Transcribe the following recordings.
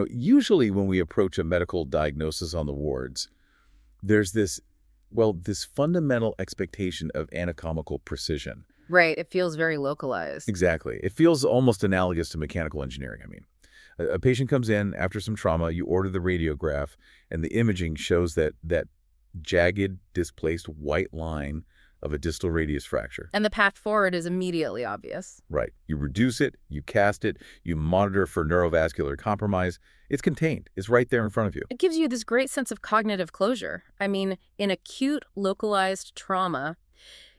Usually when we approach a medical diagnosis on the wards, there's this fundamental expectation of anatomical precision. Right. It feels very localized. Exactly. It feels almost analogous to mechanical engineering, I mean. A patient comes in after some trauma, you order the radiograph, and the imaging shows that jagged, displaced white line of a distal radius fracture. And the path forward is immediately obvious. Right. You reduce it, you cast it, you monitor for neurovascular compromise. It's contained. It's right there in front of you. It gives you this great sense of cognitive closure. I mean, in acute localized trauma,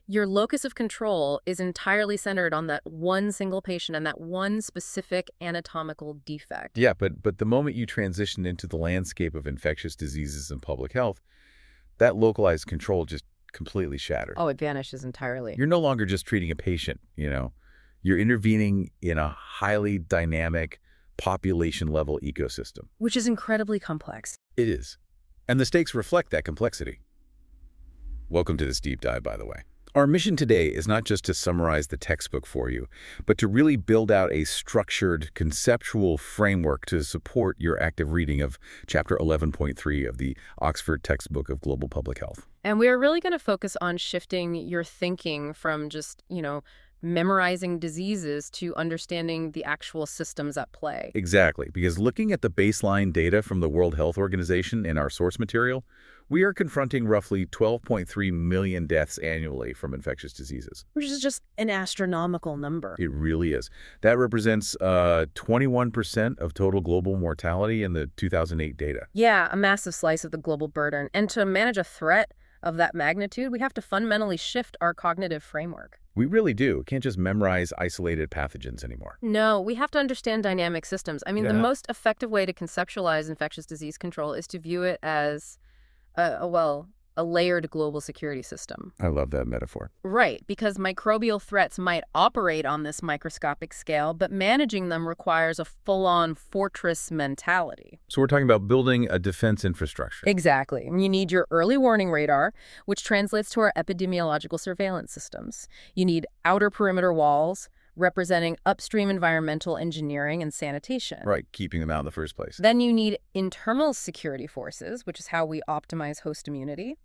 your locus of control is entirely centered on that one single patient and that one specific anatomical defect. Yeah, but the moment you transition into the landscape of infectious diseases and public health, that localized control just completely shattered. Oh, it vanishes entirely. You're no longer just treating a patient, You're intervening in a highly dynamic population-level ecosystem. Which is incredibly complex. It is. And the stakes reflect that complexity. Welcome to this deep dive, by the way. Our mission today is not just to summarize the textbook for you, but to really build out a structured, conceptual framework to support your active reading of Chapter 11.3 of the Oxford Textbook of Global Public Health. And we are really going to focus on shifting your thinking from just, memorizing diseases to understanding the actual systems at play. Exactly, because looking at the baseline data from the World Health Organization in our source material, we are confronting roughly 12.3 million deaths annually from infectious diseases. Which is just an astronomical number. It really is. That represents 21% of total global mortality in the 2008 data. Yeah, a massive slice of the global burden. And to manage a threat of that magnitude, we have to fundamentally shift our cognitive framework. We really do. We can't just memorize isolated pathogens anymore. No, we have to understand dynamic systems. I mean, Yeah. The most effective way to conceptualize infectious disease control is to view it as a layered global security system. I love that metaphor. Right, because microbial threats might operate on this microscopic scale, but managing them requires a full-on fortress mentality. So we're talking about building a defense infrastructure. Exactly. You need your early warning radar, which translates to our epidemiological surveillance systems. You need outer perimeter walls, representing upstream environmental engineering and sanitation. Right, keeping them out in the first place. Then you need internal security forces, which is how we optimize host immunity.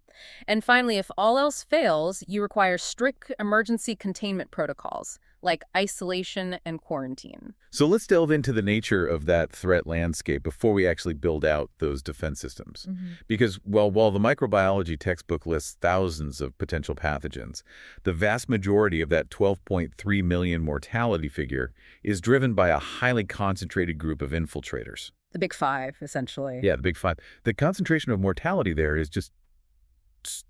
And finally, if all else fails, you require strict emergency containment protocols, like isolation and quarantine. So let's delve into the nature of that threat landscape before we actually build out those defense systems. Because, while the microbiology textbook lists thousands of potential pathogens, the vast majority of that 12.3 million mortality figure is driven by a highly concentrated group of infiltrators. The big five, essentially. Yeah, the big five. The concentration of mortality there is just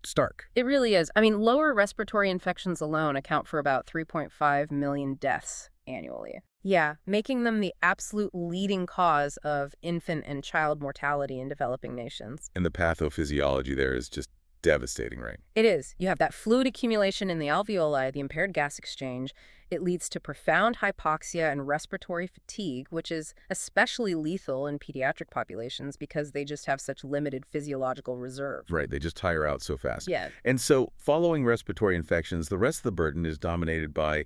stark. It really is. I mean, lower respiratory infections alone account for about 3.5 million deaths annually. Yeah, making them the absolute leading cause of infant and child mortality in developing nations. And the pathophysiology there is just devastating, right? It is. You have that fluid accumulation in the alveoli, the impaired gas exchange. It leads to profound hypoxia and respiratory fatigue, which is especially lethal in pediatric populations because they just have such limited physiological reserve. Right, they just tire out so fast. Yeah. And so following respiratory infections, the rest of the burden is dominated by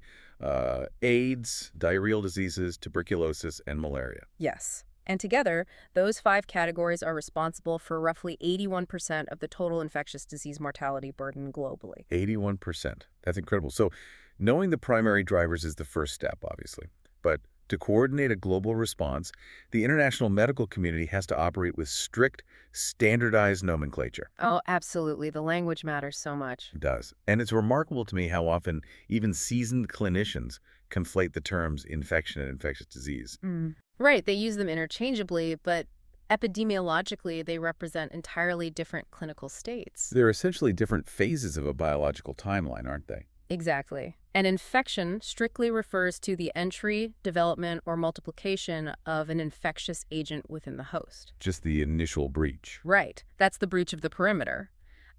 AIDS, diarrheal diseases, tuberculosis, and malaria. Yes. And together, those five categories are responsible for roughly 81% of the total infectious disease mortality burden globally. 81%. That's incredible. So knowing the primary drivers is the first step, obviously. But to coordinate a global response, the international medical community has to operate with strict, standardized nomenclature. Oh, absolutely. The language matters so much. It does. And it's remarkable to me how often even seasoned clinicians conflate the terms infection and infectious disease. Right, they use them interchangeably, but epidemiologically, they represent entirely different clinical states. They're essentially different phases of a biological timeline, aren't they? Exactly. An infection strictly refers to the entry, development, or multiplication of an infectious agent within the host. Just the initial breach. Right. That's the breach of the perimeter.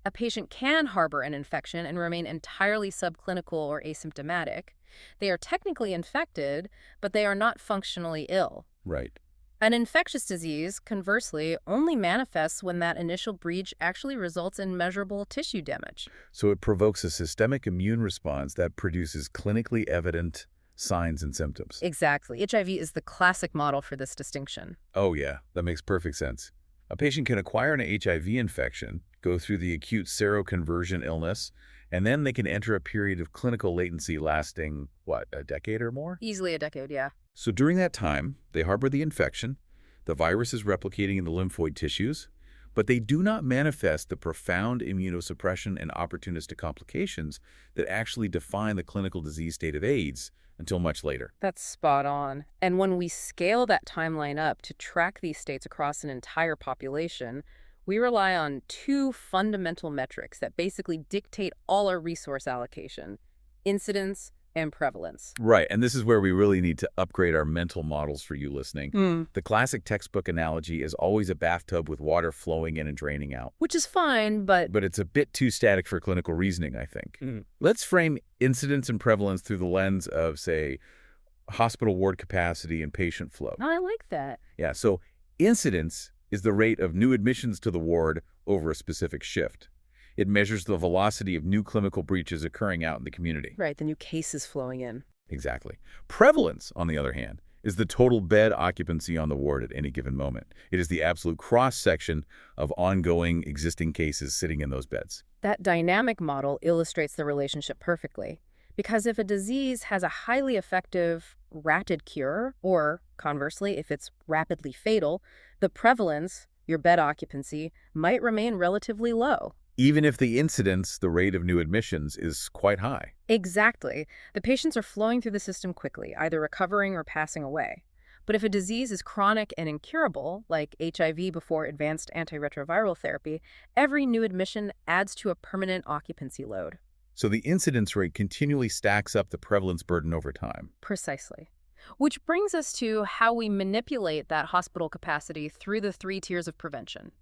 A patient can harbor an infection and remain entirely subclinical or asymptomatic. They are technically infected, but they are not functionally ill. Right. An infectious disease, conversely, only manifests when that initial breach actually results in measurable tissue damage. So it provokes a systemic immune response that produces clinically evident signs and symptoms. Exactly. HIV is the classic model for this distinction. Oh yeah, that makes perfect sense. A patient can acquire an HIV infection, go through the acute seroconversion illness, and then they can enter a period of clinical latency lasting, what, a decade or more? Easily a decade, yeah. So during that time, they harbor the infection, the virus is replicating in the lymphoid tissues, but they do not manifest the profound immunosuppression and opportunistic complications that actually define the clinical disease state of AIDS until much later. That's spot on. And when we scale that timeline up to track these states across an entire population, we rely on two fundamental metrics that basically dictate all our resource allocation: incidence and prevalence. Right, and this is where we really need to upgrade our mental models for you listening. Hmm. The classic textbook analogy is always a bathtub with water flowing in and draining out. Which is fine, but But it's a bit too static for clinical reasoning, I think. Let's frame incidence and prevalence through the lens of, say, hospital ward capacity and patient flow. I like that. Yeah, so incidence is the rate of new admissions to the ward over a specific shift. It measures the velocity of new clinical breaches occurring out in the community. Right, the new cases flowing in. Exactly. Prevalence, on the other hand, is the total bed occupancy on the ward at any given moment. It is the absolute cross-section of ongoing existing cases sitting in those beds. That dynamic model illustrates the relationship perfectly. Because if a disease has a highly effective, rapid cure, or conversely, if it's rapidly fatal, the prevalence, your bed occupancy, might remain relatively low. Even if the incidence, the rate of new admissions, is quite high. Exactly. The patients are flowing through the system quickly, either recovering or passing away. But if a disease is chronic and incurable, like HIV before advanced antiretroviral therapy, every new admission adds to a permanent occupancy load. So the incidence rate continually stacks up the prevalence burden over time. Precisely. Which brings us to how we manipulate that hospital capacity through the three tiers of prevention: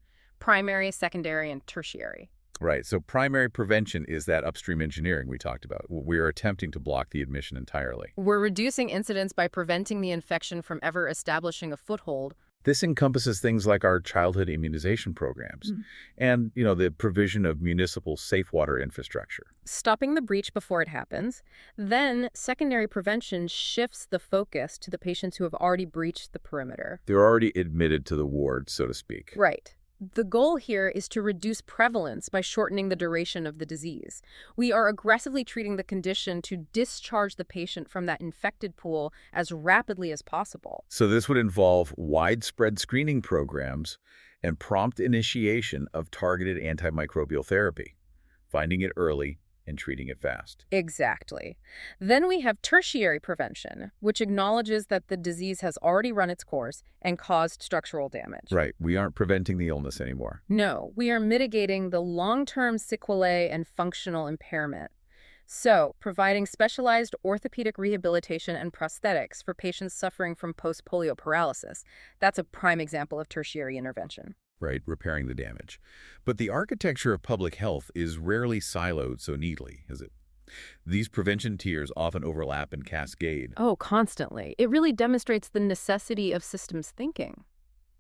primary, secondary, and tertiary. Right, so primary prevention is that upstream engineering we talked about. We are attempting to block the admission entirely. We're reducing incidence by preventing the infection from ever establishing a foothold. This encompasses things like our childhood immunization programs and, the provision of municipal safe water infrastructure. Stopping the breach before it happens. Then, secondary prevention shifts the focus to the patients who have already breached the perimeter. They're already admitted to the ward, so to speak. Right. The goal here is to reduce prevalence by shortening the duration of the disease. We are aggressively treating the condition to discharge the patient from that infected pool as rapidly as possible. So this would involve widespread screening programs and prompt initiation of targeted antimicrobial therapy, finding it early and treating it fast. Exactly. Then we have tertiary prevention, which acknowledges that the disease has already run its course and caused structural damage. Right. We aren't preventing the illness anymore. No, we are mitigating the long-term sequelae and functional impairment. So, providing specialized orthopedic rehabilitation and prosthetics for patients suffering from post-polio paralysis. That's a prime example of tertiary intervention. Right, repairing the damage. But the architecture of public health is rarely siloed so neatly, is it? These prevention tiers often overlap and cascade. Oh, constantly. It really demonstrates the necessity of systems thinking.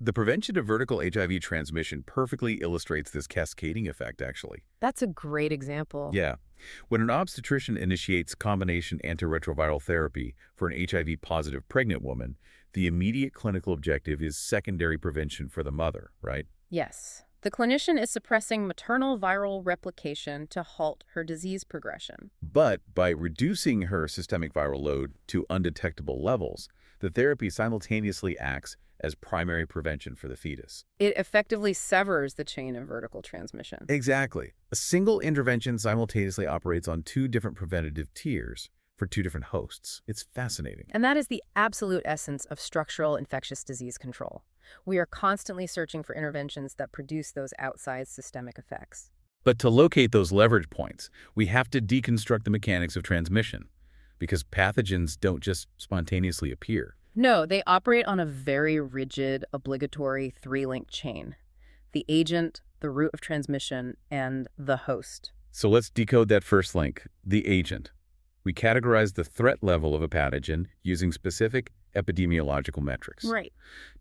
The prevention of vertical HIV transmission perfectly illustrates this cascading effect, actually. That's a great example. Yeah. When an obstetrician initiates combination antiretroviral therapy for an HIV-positive pregnant woman, the immediate clinical objective is secondary prevention for the mother, right? Yes. The clinician is suppressing maternal viral replication to halt her disease progression. But by reducing her systemic viral load to undetectable levels, the therapy simultaneously acts as primary prevention for the fetus. It effectively severs the chain of vertical transmission. Exactly. A single intervention simultaneously operates on two different preventative tiers for two different hosts. It's fascinating. And that is the absolute essence of structural infectious disease control. We are constantly searching for interventions that produce those outsized systemic effects. But to locate those leverage points, we have to deconstruct the mechanics of transmission, because pathogens don't just spontaneously appear. No, they operate on a very rigid, obligatory three-link chain: the agent, the route of transmission, and the host. So let's decode that first link, the agent. We categorize the threat level of a pathogen using specific epidemiological metrics. Right.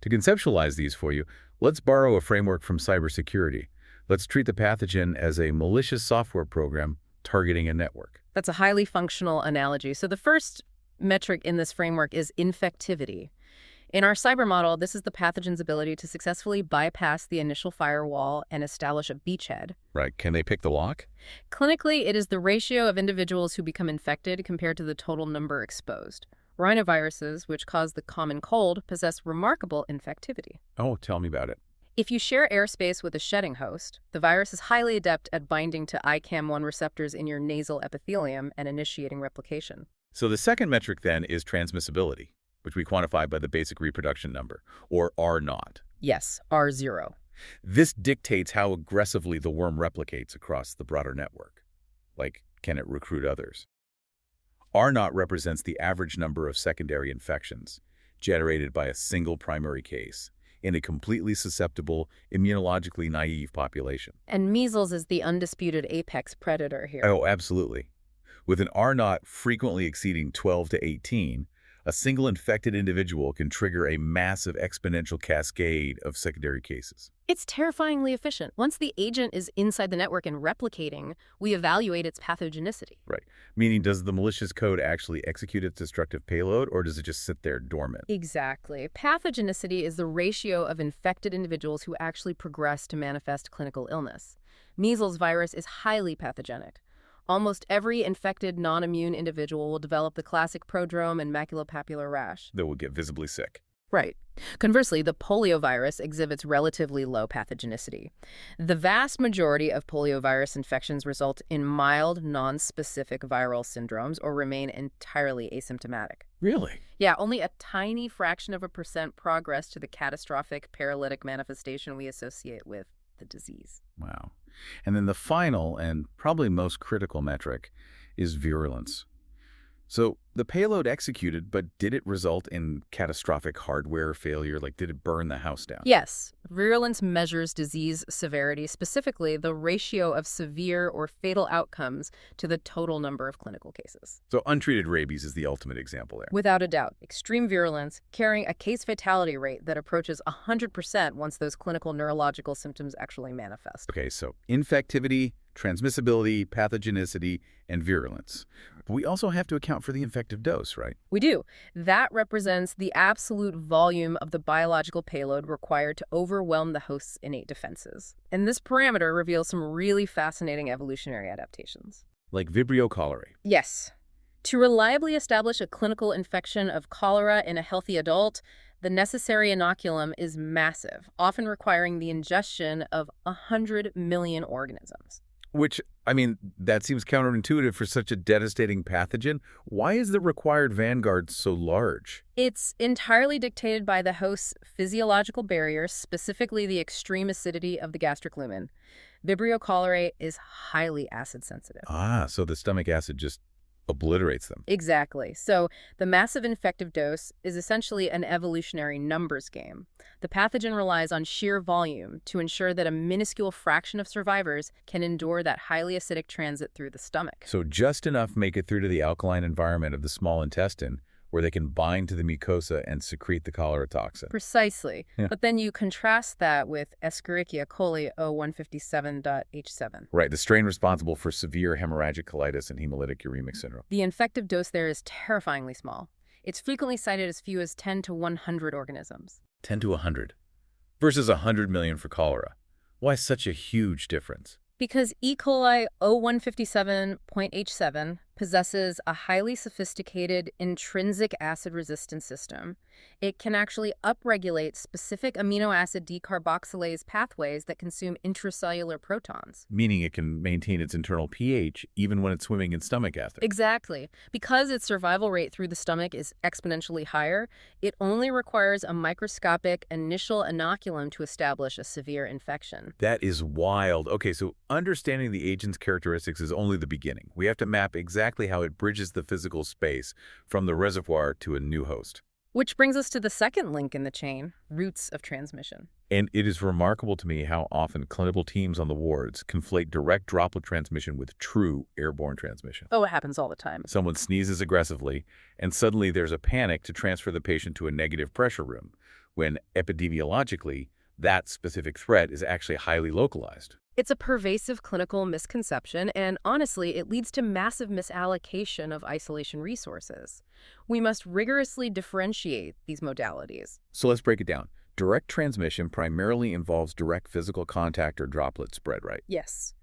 To conceptualize these for you, let's borrow a framework from cybersecurity. Let's treat the pathogen as a malicious software program targeting a network. That's a highly functional analogy. So the first metric in this framework is infectivity. In our cyber model, this is the pathogen's ability to successfully bypass the initial firewall and establish a beachhead. Right. Can they pick the lock? Clinically, it is the ratio of individuals who become infected compared to the total number exposed. Rhinoviruses, which cause the common cold, possess remarkable infectivity. Oh, tell me about it. If you share airspace with a shedding host, the virus is highly adept at binding to ICAM1 receptors in your nasal epithelium and initiating replication. So the second metric then is transmissibility, which we quantify by the basic reproduction number, or R0. Yes, R0. This dictates how aggressively the worm replicates across the broader network. Like, can it recruit others? R0 represents the average number of secondary infections generated by a single primary case in a completely susceptible, immunologically naive population. And measles is the undisputed apex predator here. Oh, absolutely. With an R0 frequently exceeding 12 to 18, a single infected individual can trigger a massive exponential cascade of secondary cases. It's terrifyingly efficient. Once the agent is inside the network and replicating, we evaluate its pathogenicity. Right. Meaning, does the malicious code actually execute its destructive payload, or does it just sit there dormant? Exactly. Pathogenicity is the ratio of infected individuals who actually progress to manifest clinical illness. Measles virus is highly pathogenic. Almost every infected non-immune individual will develop the classic prodrome and maculopapular rash. They will get visibly sick. Right. Conversely, the poliovirus exhibits relatively low pathogenicity. The vast majority of poliovirus infections result in mild, non-specific viral syndromes or remain entirely asymptomatic. Really? Yeah, only a tiny fraction of a percent progress to the catastrophic paralytic manifestation we associate with the disease. Wow. And then the final and probably most critical metric is virulence. So the payload executed, but did it result in catastrophic hardware failure? Like, did it burn the house down? Yes. Virulence measures disease severity, specifically the ratio of severe or fatal outcomes to the total number of clinical cases. So untreated rabies is the ultimate example there. Without a doubt, extreme virulence carrying a case fatality rate that approaches 100% once those clinical neurological symptoms actually manifest. Okay, so infectivity, transmissibility, pathogenicity, and virulence. But we also have to account for the infective dose, right? We do. That represents the absolute volume of the biological payload required to overwhelm the host's innate defenses. And this parameter reveals some really fascinating evolutionary adaptations. Like Vibrio cholerae. Yes. To reliably establish a clinical infection of cholera in a healthy adult, the necessary inoculum is massive, often requiring the ingestion of 100 million organisms. Which, I mean, that seems counterintuitive for such a devastating pathogen. Why is the required vanguard so large? It's entirely dictated by the host's physiological barriers, specifically the extreme acidity of the gastric lumen. Vibrio cholerae is highly acid sensitive. Ah, so the stomach acid just obliterates them. Exactly. So the massive infective dose is essentially an evolutionary numbers game. The pathogen relies on sheer volume to ensure that a minuscule fraction of survivors can endure that highly acidic transit through the stomach. So just enough make it through to the alkaline environment of the small intestine where they can bind to the mucosa and secrete the cholera toxin. Precisely. Yeah. But then you contrast that with Escherichia coli O157.H7. Right, the strain responsible for severe hemorrhagic colitis and hemolytic uremic syndrome. The infective dose there is terrifyingly small. It's frequently cited as few as 10 to 100 organisms. 10 to 100 versus 100 million for cholera. Why such a huge difference? Because E. coli O157.H7 possesses a highly sophisticated intrinsic acid-resistant system. It can actually upregulate specific amino acid decarboxylase pathways that consume intracellular protons. Meaning it can maintain its internal pH even when it's swimming in stomach acid. Exactly. Because its survival rate through the stomach is exponentially higher, it only requires a microscopic initial inoculum to establish a severe infection. That is wild. Okay, so understanding the agent's characteristics is only the beginning. We have to map exactly how it bridges the physical space from the reservoir to a new host. Which brings us to the second link in the chain, routes of transmission. And it is remarkable to me how often clinical teams on the wards conflate direct droplet transmission with true airborne transmission. Oh, it happens all the time. Someone sneezes aggressively, and suddenly there's a panic to transfer the patient to a negative pressure room, when epidemiologically, that specific threat is actually highly localized. It's a pervasive clinical misconception, and honestly, it leads to massive misallocation of isolation resources. We must rigorously differentiate these modalities. So let's break it down. Direct transmission primarily involves direct physical contact or droplet spread, right? Yes.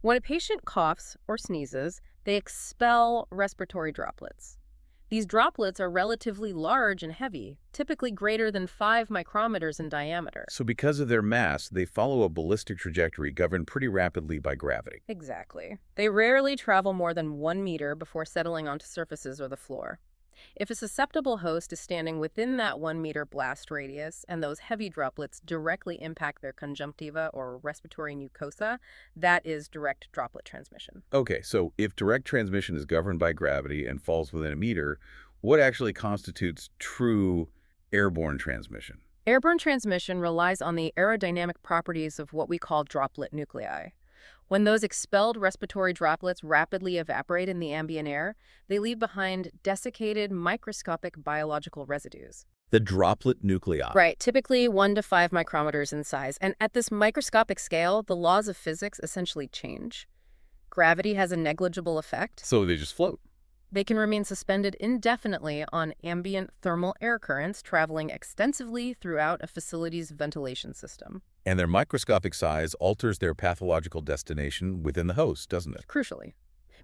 When a patient coughs or sneezes, they expel respiratory droplets. These droplets are relatively large and heavy, typically greater than 5 micrometers in diameter. So because of their mass, they follow a ballistic trajectory governed pretty rapidly by gravity. Exactly. They rarely travel more than 1 meter before settling onto surfaces or the floor. If a susceptible host is standing within that 1 meter blast radius and those heavy droplets directly impact their conjunctiva or respiratory mucosa, that is direct droplet transmission. Okay, so if direct transmission is governed by gravity and falls within a meter, what actually constitutes true airborne transmission? Airborne transmission relies on the aerodynamic properties of what we call droplet nuclei. When those expelled respiratory droplets rapidly evaporate in the ambient air, they leave behind desiccated microscopic biological residues. The droplet nuclei. Right, typically 1 to 5 micrometers in size. And at this microscopic scale, the laws of physics essentially change. Gravity has a negligible effect. So they just float. They can remain suspended indefinitely on ambient thermal air currents traveling extensively throughout a facility's ventilation system. And their microscopic size alters their pathological destination within the host, doesn't it? Crucially,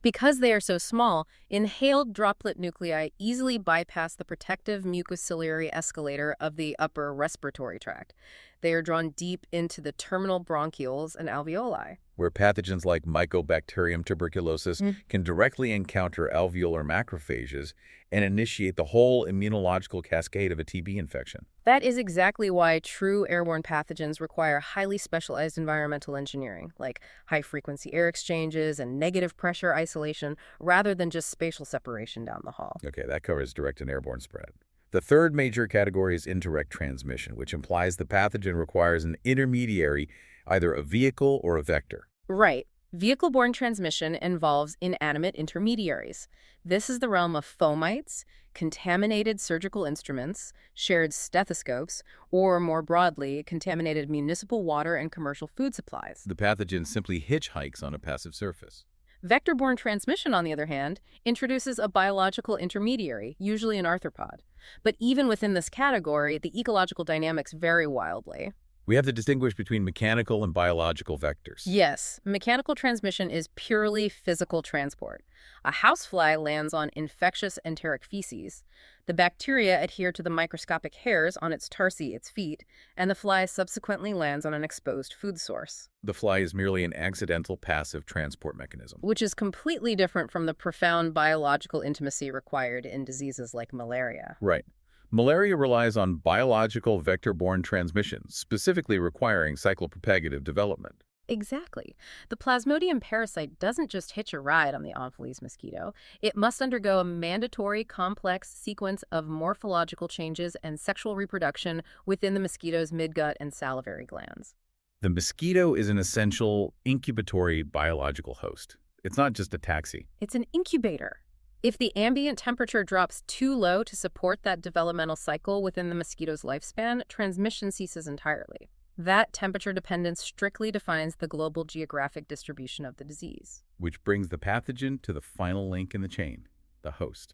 because they are so small, inhaled droplet nuclei easily bypass the protective mucociliary escalator of the upper respiratory tract. They are drawn deep into the terminal bronchioles and alveoli. Where pathogens like Mycobacterium tuberculosis can directly encounter alveolar macrophages and initiate the whole immunological cascade of a TB infection. That is exactly why true airborne pathogens require highly specialized environmental engineering, like high-frequency air exchanges and negative pressure isolation, rather than just spatial separation down the hall. Okay, that covers direct and airborne spread. The third major category is indirect transmission, which implies the pathogen requires an intermediary, either a vehicle or a vector. Right. Vehicle-borne transmission involves inanimate intermediaries. This is the realm of fomites, contaminated surgical instruments, shared stethoscopes, or more broadly, contaminated municipal water and commercial food supplies. The pathogen simply hitchhikes on a passive surface. Vector-borne transmission, on the other hand, introduces a biological intermediary, usually an arthropod. But even within this category, the ecological dynamics vary wildly. We have to distinguish between mechanical and biological vectors. Yes, mechanical transmission is purely physical transport. A housefly lands on infectious enteric feces. The bacteria adhere to the microscopic hairs on its tarsi, its feet, and the fly subsequently lands on an exposed food source. The fly is merely an accidental passive transport mechanism. Which is completely different from the profound biological intimacy required in diseases like malaria. Right. Malaria relies on biological vector-borne transmission, specifically requiring cyclopropagative development. Exactly. The Plasmodium parasite doesn't just hitch a ride on the Anopheles mosquito. It must undergo a mandatory complex sequence of morphological changes and sexual reproduction within the mosquito's midgut and salivary glands. The mosquito is an essential incubatory biological host. It's not just a taxi. It's an incubator. If the ambient temperature drops too low to support that developmental cycle within the mosquito's lifespan, transmission ceases entirely. That temperature dependence strictly defines the global geographic distribution of the disease. Which brings the pathogen to the final link in the chain, the host.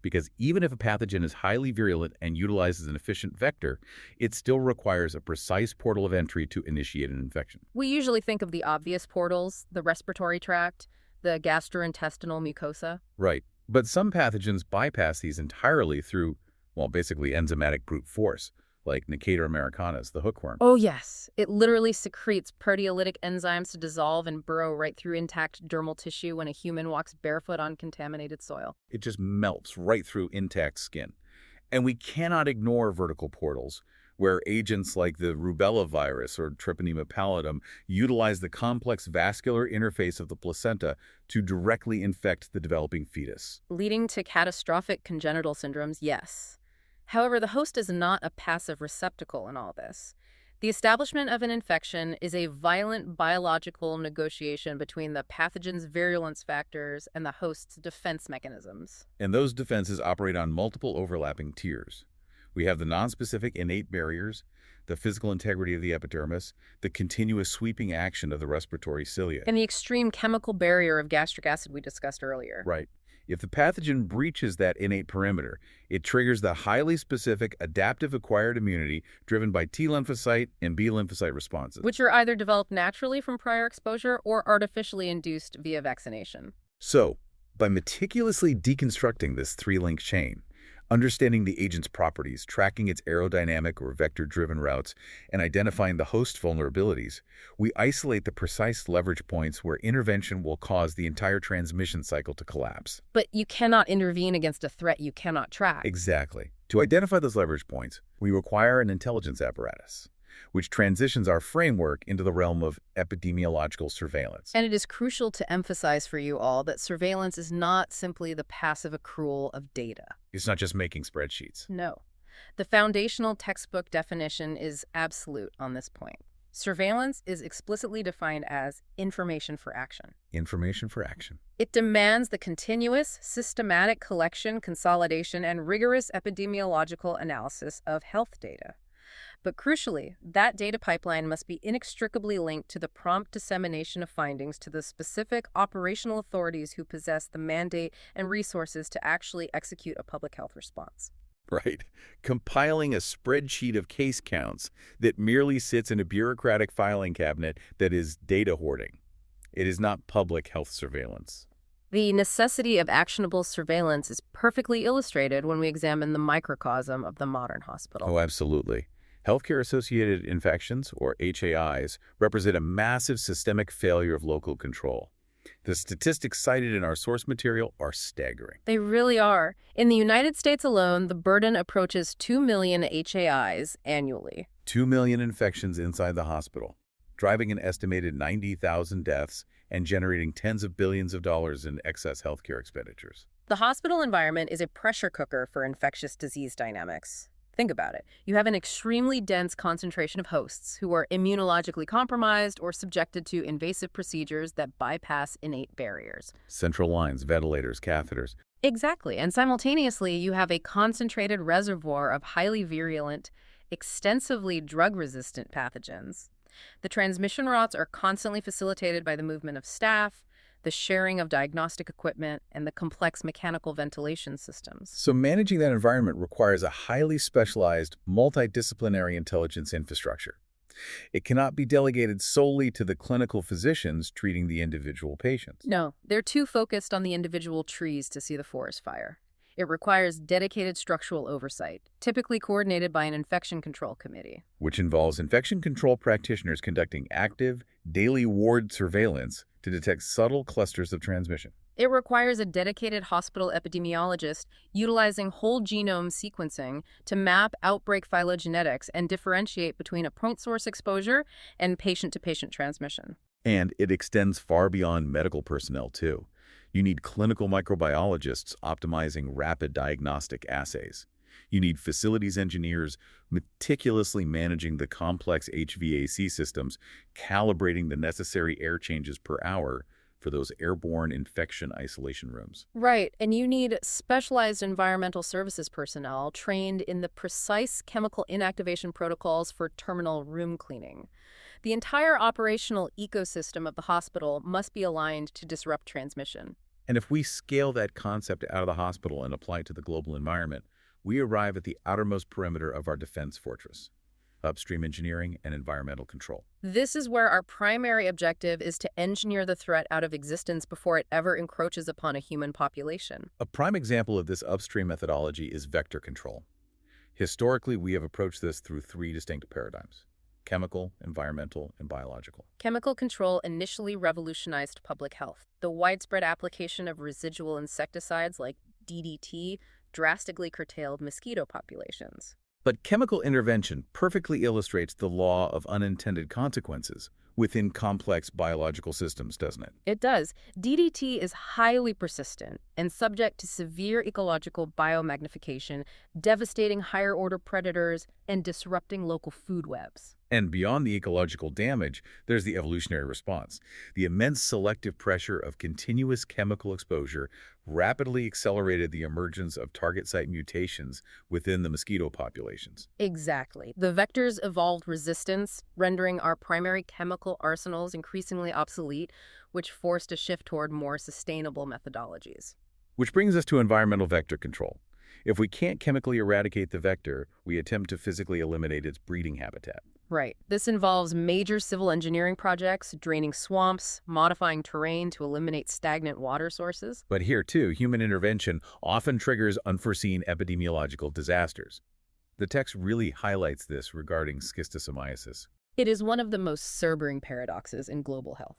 Because even if a pathogen is highly virulent and utilizes an efficient vector, it still requires a precise portal of entry to initiate an infection. We usually think of the obvious portals, the respiratory tract, the gastrointestinal mucosa. Right. But some pathogens bypass these entirely through, well, basically enzymatic brute force, like Necator americanus, the hookworm. Oh, yes. It literally secretes proteolytic enzymes to dissolve and burrow right through intact dermal tissue when a human walks barefoot on contaminated soil. It just melts right through intact skin. And we cannot ignore vertical portals, where agents like the rubella virus or Treponema pallidum utilize the complex vascular interface of the placenta to directly infect the developing fetus. Leading to catastrophic congenital syndromes, yes. However, the host is not a passive receptacle in all this. The establishment of an infection is a violent biological negotiation between the pathogen's virulence factors and the host's defense mechanisms. And those defenses operate on multiple overlapping tiers. We have the nonspecific innate barriers, the physical integrity of the epidermis, the continuous sweeping action of the respiratory cilia. And the extreme chemical barrier of gastric acid we discussed earlier. Right. If the pathogen breaches that innate perimeter, it triggers the highly specific adaptive acquired immunity driven by T lymphocyte and B lymphocyte responses. Which are either developed naturally from prior exposure or artificially induced via vaccination. So, by meticulously deconstructing this three-link chain, understanding the agent's properties, tracking its aerodynamic or vector-driven routes, and identifying the host vulnerabilities, we isolate the precise leverage points where intervention will cause the entire transmission cycle to collapse. But you cannot intervene against a threat you cannot track. Exactly. To identify those leverage points, we require an intelligence apparatus, which transitions our framework into the realm of epidemiological surveillance. And it is crucial to emphasize for you all that surveillance is not simply the passive accrual of data. It's not just making spreadsheets. No. The foundational textbook definition is absolute on this point. Surveillance is explicitly defined as information for action. Information for action. It demands the continuous, systematic collection, consolidation, and rigorous epidemiological analysis of health data. But crucially, that data pipeline must be inextricably linked to the prompt dissemination of findings to the specific operational authorities who possess the mandate and resources to actually execute a public health response. Right. Compiling a spreadsheet of case counts that merely sits in a bureaucratic filing cabinet that is data hoarding. It is not public health surveillance. The necessity of actionable surveillance is perfectly illustrated when we examine the microcosm of the modern hospital. Oh, absolutely. Healthcare-associated infections, or HAIs, represent a massive systemic failure of local control. The statistics cited in our source material are staggering. They really are. In the United States alone, the burden approaches 2 million HAIs annually. 2 million infections inside the hospital, driving an estimated 90,000 deaths and generating tens of billions of dollars in excess healthcare expenditures. The hospital environment is a pressure cooker for infectious disease dynamics. Think about it. You have an extremely dense concentration of hosts who are immunologically compromised or subjected to invasive procedures that bypass innate barriers. Central lines, ventilators, catheters. Exactly. And simultaneously, you have a concentrated reservoir of highly virulent, extensively drug-resistant pathogens. The transmission routes are constantly facilitated by the movement of staff, the sharing of diagnostic equipment, and the complex mechanical ventilation systems. So managing that environment requires a highly specialized, multidisciplinary intelligence infrastructure. It cannot be delegated solely to the clinical physicians treating the individual patients. No, they're too focused on the individual trees to see the forest fire. It requires dedicated structural oversight, typically coordinated by an infection control committee. Which involves infection control practitioners conducting active, daily ward surveillance to detect subtle clusters of transmission. It requires a dedicated hospital epidemiologist utilizing whole genome sequencing to map outbreak phylogenetics and differentiate between a point source exposure and patient-to-patient transmission. And it extends far beyond medical personnel, too. You need clinical microbiologists optimizing rapid diagnostic assays. You need facilities engineers meticulously managing the complex HVAC systems, calibrating the necessary air changes per hour for those airborne infection isolation rooms. Right, and you need specialized environmental services personnel trained in the precise chemical inactivation protocols for terminal room cleaning. The entire operational ecosystem of the hospital must be aligned to disrupt transmission. And if we scale that concept out of the hospital and apply it to the global environment, we arrive at the outermost perimeter of our defense fortress: upstream engineering and environmental control. This is where our primary objective is to engineer the threat out of existence before it ever encroaches upon a human population. A prime example of this upstream methodology is vector control. Historically, we have approached this through three distinct paradigms: chemical, environmental, and biological. Chemical control initially revolutionized public health. The widespread application of residual insecticides like DDT drastically curtailed mosquito populations. But chemical intervention perfectly illustrates the law of unintended consequences within complex biological systems, doesn't it? It does. DDT is highly persistent and subject to severe ecological biomagnification, devastating higher-order predators, and disrupting local food webs. And beyond the ecological damage, there's the evolutionary response. The immense selective pressure of continuous chemical exposure rapidly accelerated the emergence of target site mutations within the mosquito populations. Exactly. The vectors evolved resistance, rendering our primary chemical arsenals increasingly obsolete, which forced a shift toward more sustainable methodologies. Which brings us to environmental vector control. If we can't chemically eradicate the vector, we attempt to physically eliminate its breeding habitat. Right. This involves major civil engineering projects, draining swamps, modifying terrain to eliminate stagnant water sources. But here, too, human intervention often triggers unforeseen epidemiological disasters. The text really highlights this regarding schistosomiasis. It is one of the most sobering paradoxes in global health.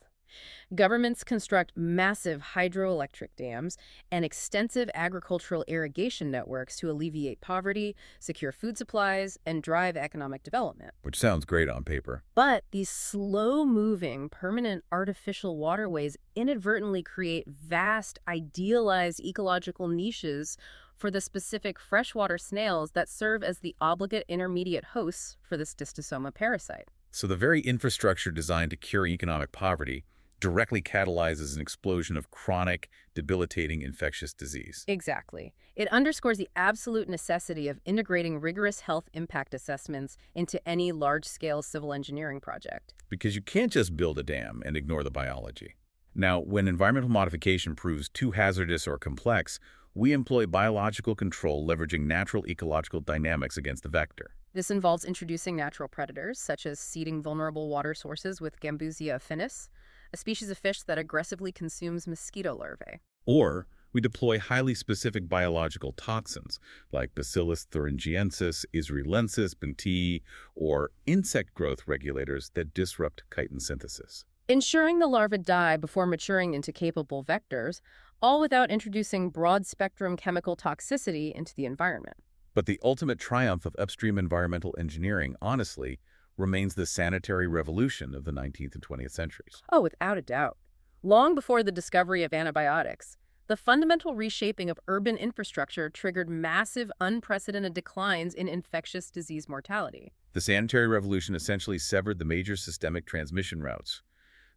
Governments construct massive hydroelectric dams and extensive agricultural irrigation networks to alleviate poverty, secure food supplies, and drive economic development. Which sounds great on paper. But these slow-moving, permanent artificial waterways inadvertently create vast, idealized ecological niches for the specific freshwater snails that serve as the obligate intermediate hosts for this dystosoma parasite. So the very infrastructure designed to cure economic poverty directly catalyzes an explosion of chronic, debilitating infectious disease. Exactly. It underscores the absolute necessity of integrating rigorous health impact assessments into any large-scale civil engineering project. Because you can't just build a dam and ignore the biology. Now, when environmental modification proves too hazardous or complex, we employ biological control leveraging natural ecological dynamics against the vector. This involves introducing natural predators, such as seeding vulnerable water sources with Gambusia affinis, a species of fish that aggressively consumes mosquito larvae. Or we deploy highly specific biological toxins like Bacillus thuringiensis, Israelensis, Benti, or insect growth regulators that disrupt chitin synthesis. Ensuring the larvae die before maturing into capable vectors, all without introducing broad-spectrum chemical toxicity into the environment. But the ultimate triumph of upstream environmental engineering, honestly, remains the sanitary revolution of the 19th and 20th centuries. Oh, without a doubt. Long before the discovery of antibiotics, the fundamental reshaping of urban infrastructure triggered massive, unprecedented declines in infectious disease mortality. The sanitary revolution essentially severed the major systemic transmission routes.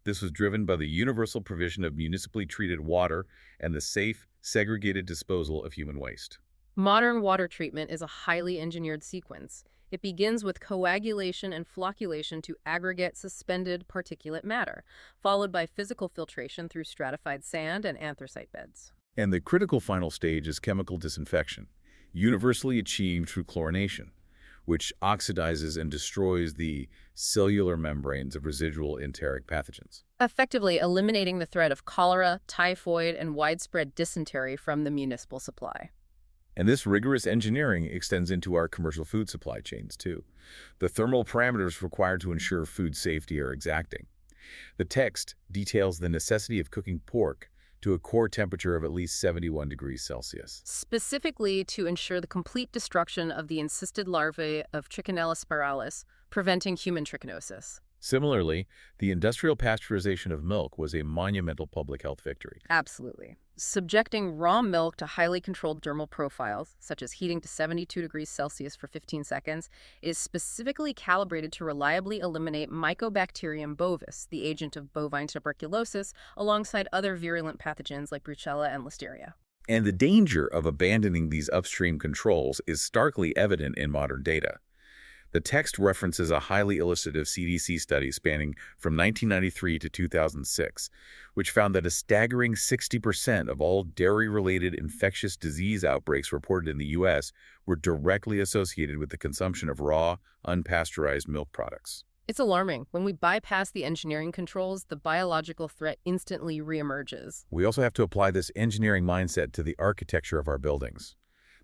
This was driven by the universal provision of municipally treated water and the safe, segregated disposal of human waste. Modern water treatment is a highly engineered sequence. It begins with coagulation and flocculation to aggregate suspended particulate matter, followed by physical filtration through stratified sand and anthracite beds. And the critical final stage is chemical disinfection, universally achieved through chlorination, which oxidizes and destroys the cellular membranes of residual enteric pathogens. Effectively eliminating the threat of cholera, typhoid, and widespread dysentery from the municipal supply. And this rigorous engineering extends into our commercial food supply chains, too. The thermal parameters required to ensure food safety are exacting. The text details the necessity of cooking pork to a core temperature of at least 71 degrees Celsius. Specifically to ensure the complete destruction of the encysted larvae of Trichinella spiralis, preventing human trichinosis. Similarly, the industrial pasteurization of milk was a monumental public health victory. Absolutely. Subjecting raw milk to highly controlled dermal profiles, such as heating to 72 degrees Celsius for 15 seconds, is specifically calibrated to reliably eliminate Mycobacterium bovis, the agent of bovine tuberculosis, alongside other virulent pathogens like Brucella and Listeria. And the danger of abandoning these upstream controls is starkly evident in modern data. The text references a highly illustrative CDC study spanning from 1993 to 2006, which found that a staggering 60% of all dairy-related infectious disease outbreaks reported in the U.S. were directly associated with the consumption of raw, unpasteurized milk products. It's alarming. When we bypass the engineering controls, the biological threat instantly reemerges. We also have to apply this engineering mindset to the architecture of our buildings.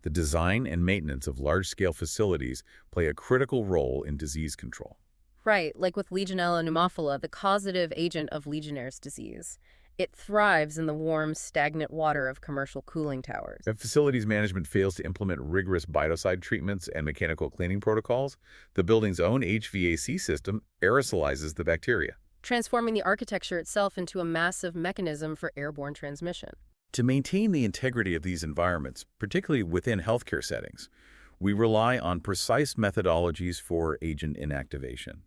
The design and maintenance of large-scale facilities play a critical role in disease control. Right, like with Legionella pneumophila, the causative agent of Legionnaire's disease. It thrives in the warm, stagnant water of commercial cooling towers. If facilities management fails to implement rigorous biocide treatments and mechanical cleaning protocols, the building's own HVAC system aerosolizes the bacteria, transforming the architecture itself into a massive mechanism for airborne transmission. To maintain the integrity of these environments, particularly within healthcare settings, we rely on precise methodologies for agent inactivation.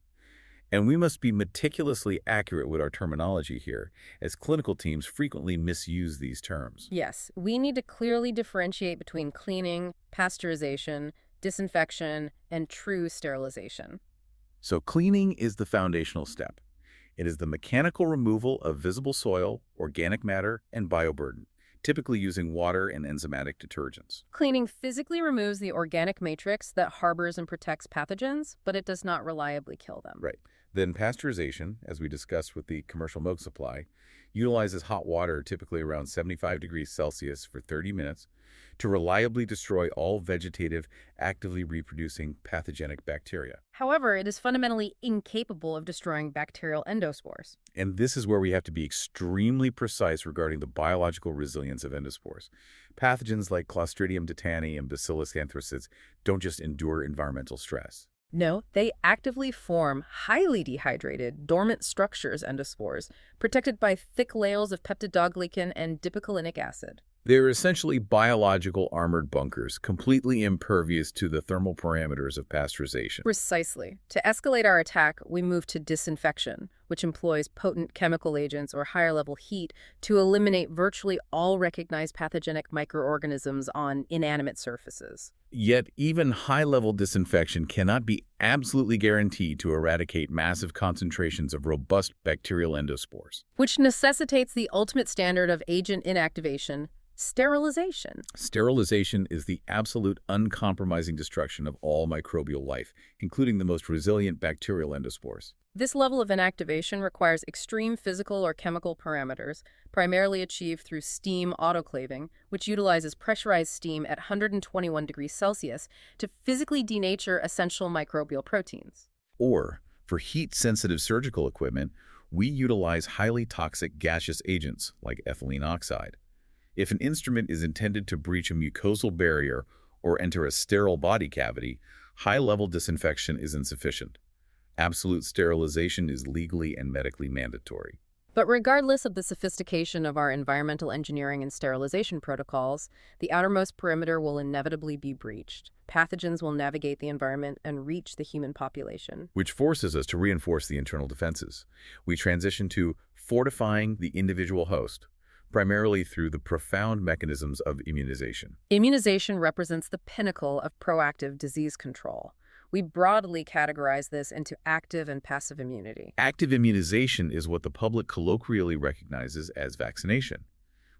And we must be meticulously accurate with our terminology here, as clinical teams frequently misuse these terms. Yes, we need to clearly differentiate between cleaning, pasteurization, disinfection, and true sterilization. So cleaning is the foundational step. It is the mechanical removal of visible soil, organic matter, and bioburden, typically using water and enzymatic detergents. Cleaning physically removes the organic matrix that harbors and protects pathogens, but it does not reliably kill them. Right. Then pasteurization, as we discussed with the commercial milk supply, utilizes hot water, typically around 75 degrees Celsius for 30 minutes, to reliably destroy all vegetative, actively reproducing pathogenic bacteria. However, it is fundamentally incapable of destroying bacterial endospores. And this is where we have to be extremely precise regarding the biological resilience of endospores. Pathogens like Clostridium tetani and Bacillus anthracis don't just endure environmental stress. No, they actively form highly dehydrated, dormant structures, endospores, protected by thick layers of peptidoglycan and dipicolinic acid. They're essentially biological armored bunkers, completely impervious to the thermal parameters of pasteurization. Precisely. To escalate our attack, we move to disinfection, which employs potent chemical agents or higher-level heat to eliminate virtually all recognized pathogenic microorganisms on inanimate surfaces. Yet, even high-level disinfection cannot be absolutely guaranteed to eradicate massive concentrations of robust bacterial endospores. Which necessitates the ultimate standard of agent inactivation, sterilization. Sterilization is the absolute uncompromising destruction of all microbial life, including the most resilient bacterial endospores. This level of inactivation requires extreme physical or chemical parameters, primarily achieved through steam autoclaving, which utilizes pressurized steam at 121 degrees Celsius to physically denature essential microbial proteins. Or, for heat-sensitive surgical equipment, we utilize highly toxic gaseous agents like ethylene oxide. If an instrument is intended to breach a mucosal barrier or enter a sterile body cavity, high-level disinfection is insufficient. Absolute sterilization is legally and medically mandatory. But regardless of the sophistication of our environmental engineering and sterilization protocols, the outermost perimeter will inevitably be breached. Pathogens will navigate the environment and reach the human population. Which forces us to reinforce the internal defenses. We transition to fortifying the individual host, primarily through the profound mechanisms of immunization. Immunization represents the pinnacle of proactive disease control. We broadly categorize this into active and passive immunity. Active immunization is what the public colloquially recognizes as vaccination.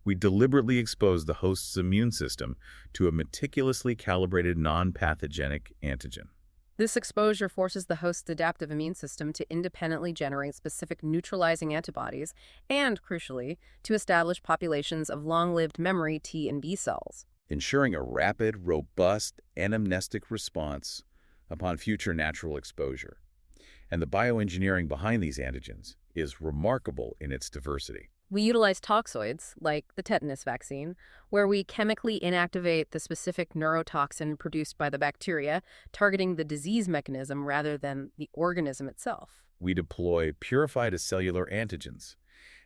We deliberately expose the host's immune system to a meticulously calibrated non-pathogenic antigen. This exposure forces the host's adaptive immune system to independently generate specific neutralizing antibodies and, crucially, to establish populations of long-lived memory T and B cells, ensuring a rapid, robust, anamnestic response upon future natural exposure. And the bioengineering behind these antigens is remarkable in its diversity. We utilize toxoids, like the tetanus vaccine, where we chemically inactivate the specific neurotoxin produced by the bacteria, targeting the disease mechanism rather than the organism itself. We deploy purified cellular antigens,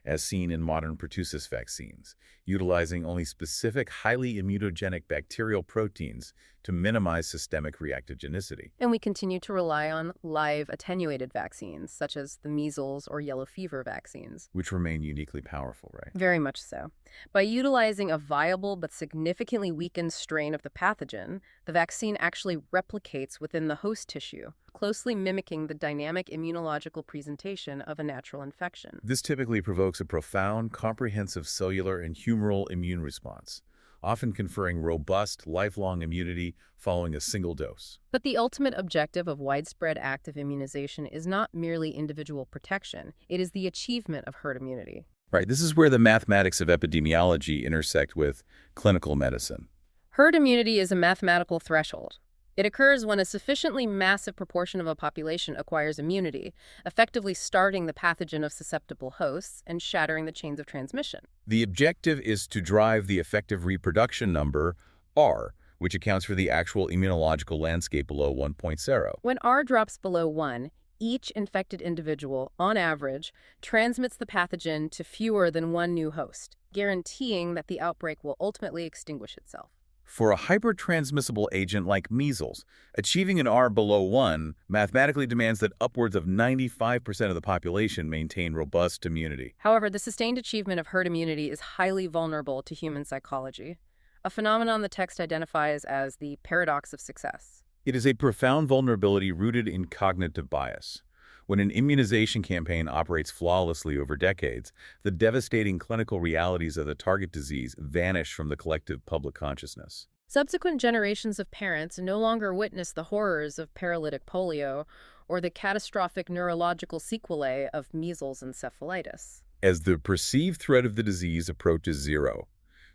as seen in modern pertussis vaccines, utilizing only specific highly immunogenic bacterial proteins to minimize systemic reactogenicity. And we continue to rely on live attenuated vaccines, such as the measles or yellow fever vaccines. Which remain uniquely powerful, right? Very much so. By utilizing a viable but significantly weakened strain of the pathogen, the vaccine actually replicates within the host tissue, closely mimicking the dynamic immunological presentation of a natural infection. This typically provokes a profound, comprehensive cellular and humoral immune response, often conferring robust, lifelong immunity following a single dose. But the ultimate objective of widespread active immunization is not merely individual protection. It is the achievement of herd immunity. Right, this is where the mathematics of epidemiology intersect with clinical medicine. Herd immunity is a mathematical threshold. It occurs when a sufficiently massive proportion of a population acquires immunity, effectively starting the pathogen of susceptible hosts and shattering the chains of transmission. The objective is to drive the effective reproduction number, R, which accounts for the actual immunological landscape below 1.0. When R drops below 1, each infected individual, on average, transmits the pathogen to fewer than one new host, guaranteeing that the outbreak will ultimately extinguish itself. For a hypertransmissible agent like measles, achieving an R below 1 mathematically demands that upwards of 95% of the population maintain robust immunity. However, the sustained achievement of herd immunity is highly vulnerable to human psychology, a phenomenon the text identifies as the paradox of success. It is a profound vulnerability rooted in cognitive bias. When an immunization campaign operates flawlessly over decades, the devastating clinical realities of the target disease vanish from the collective public consciousness. Subsequent generations of parents no longer witness the horrors of paralytic polio or the catastrophic neurological sequelae of measles encephalitis. As the perceived threat of the disease approaches zero,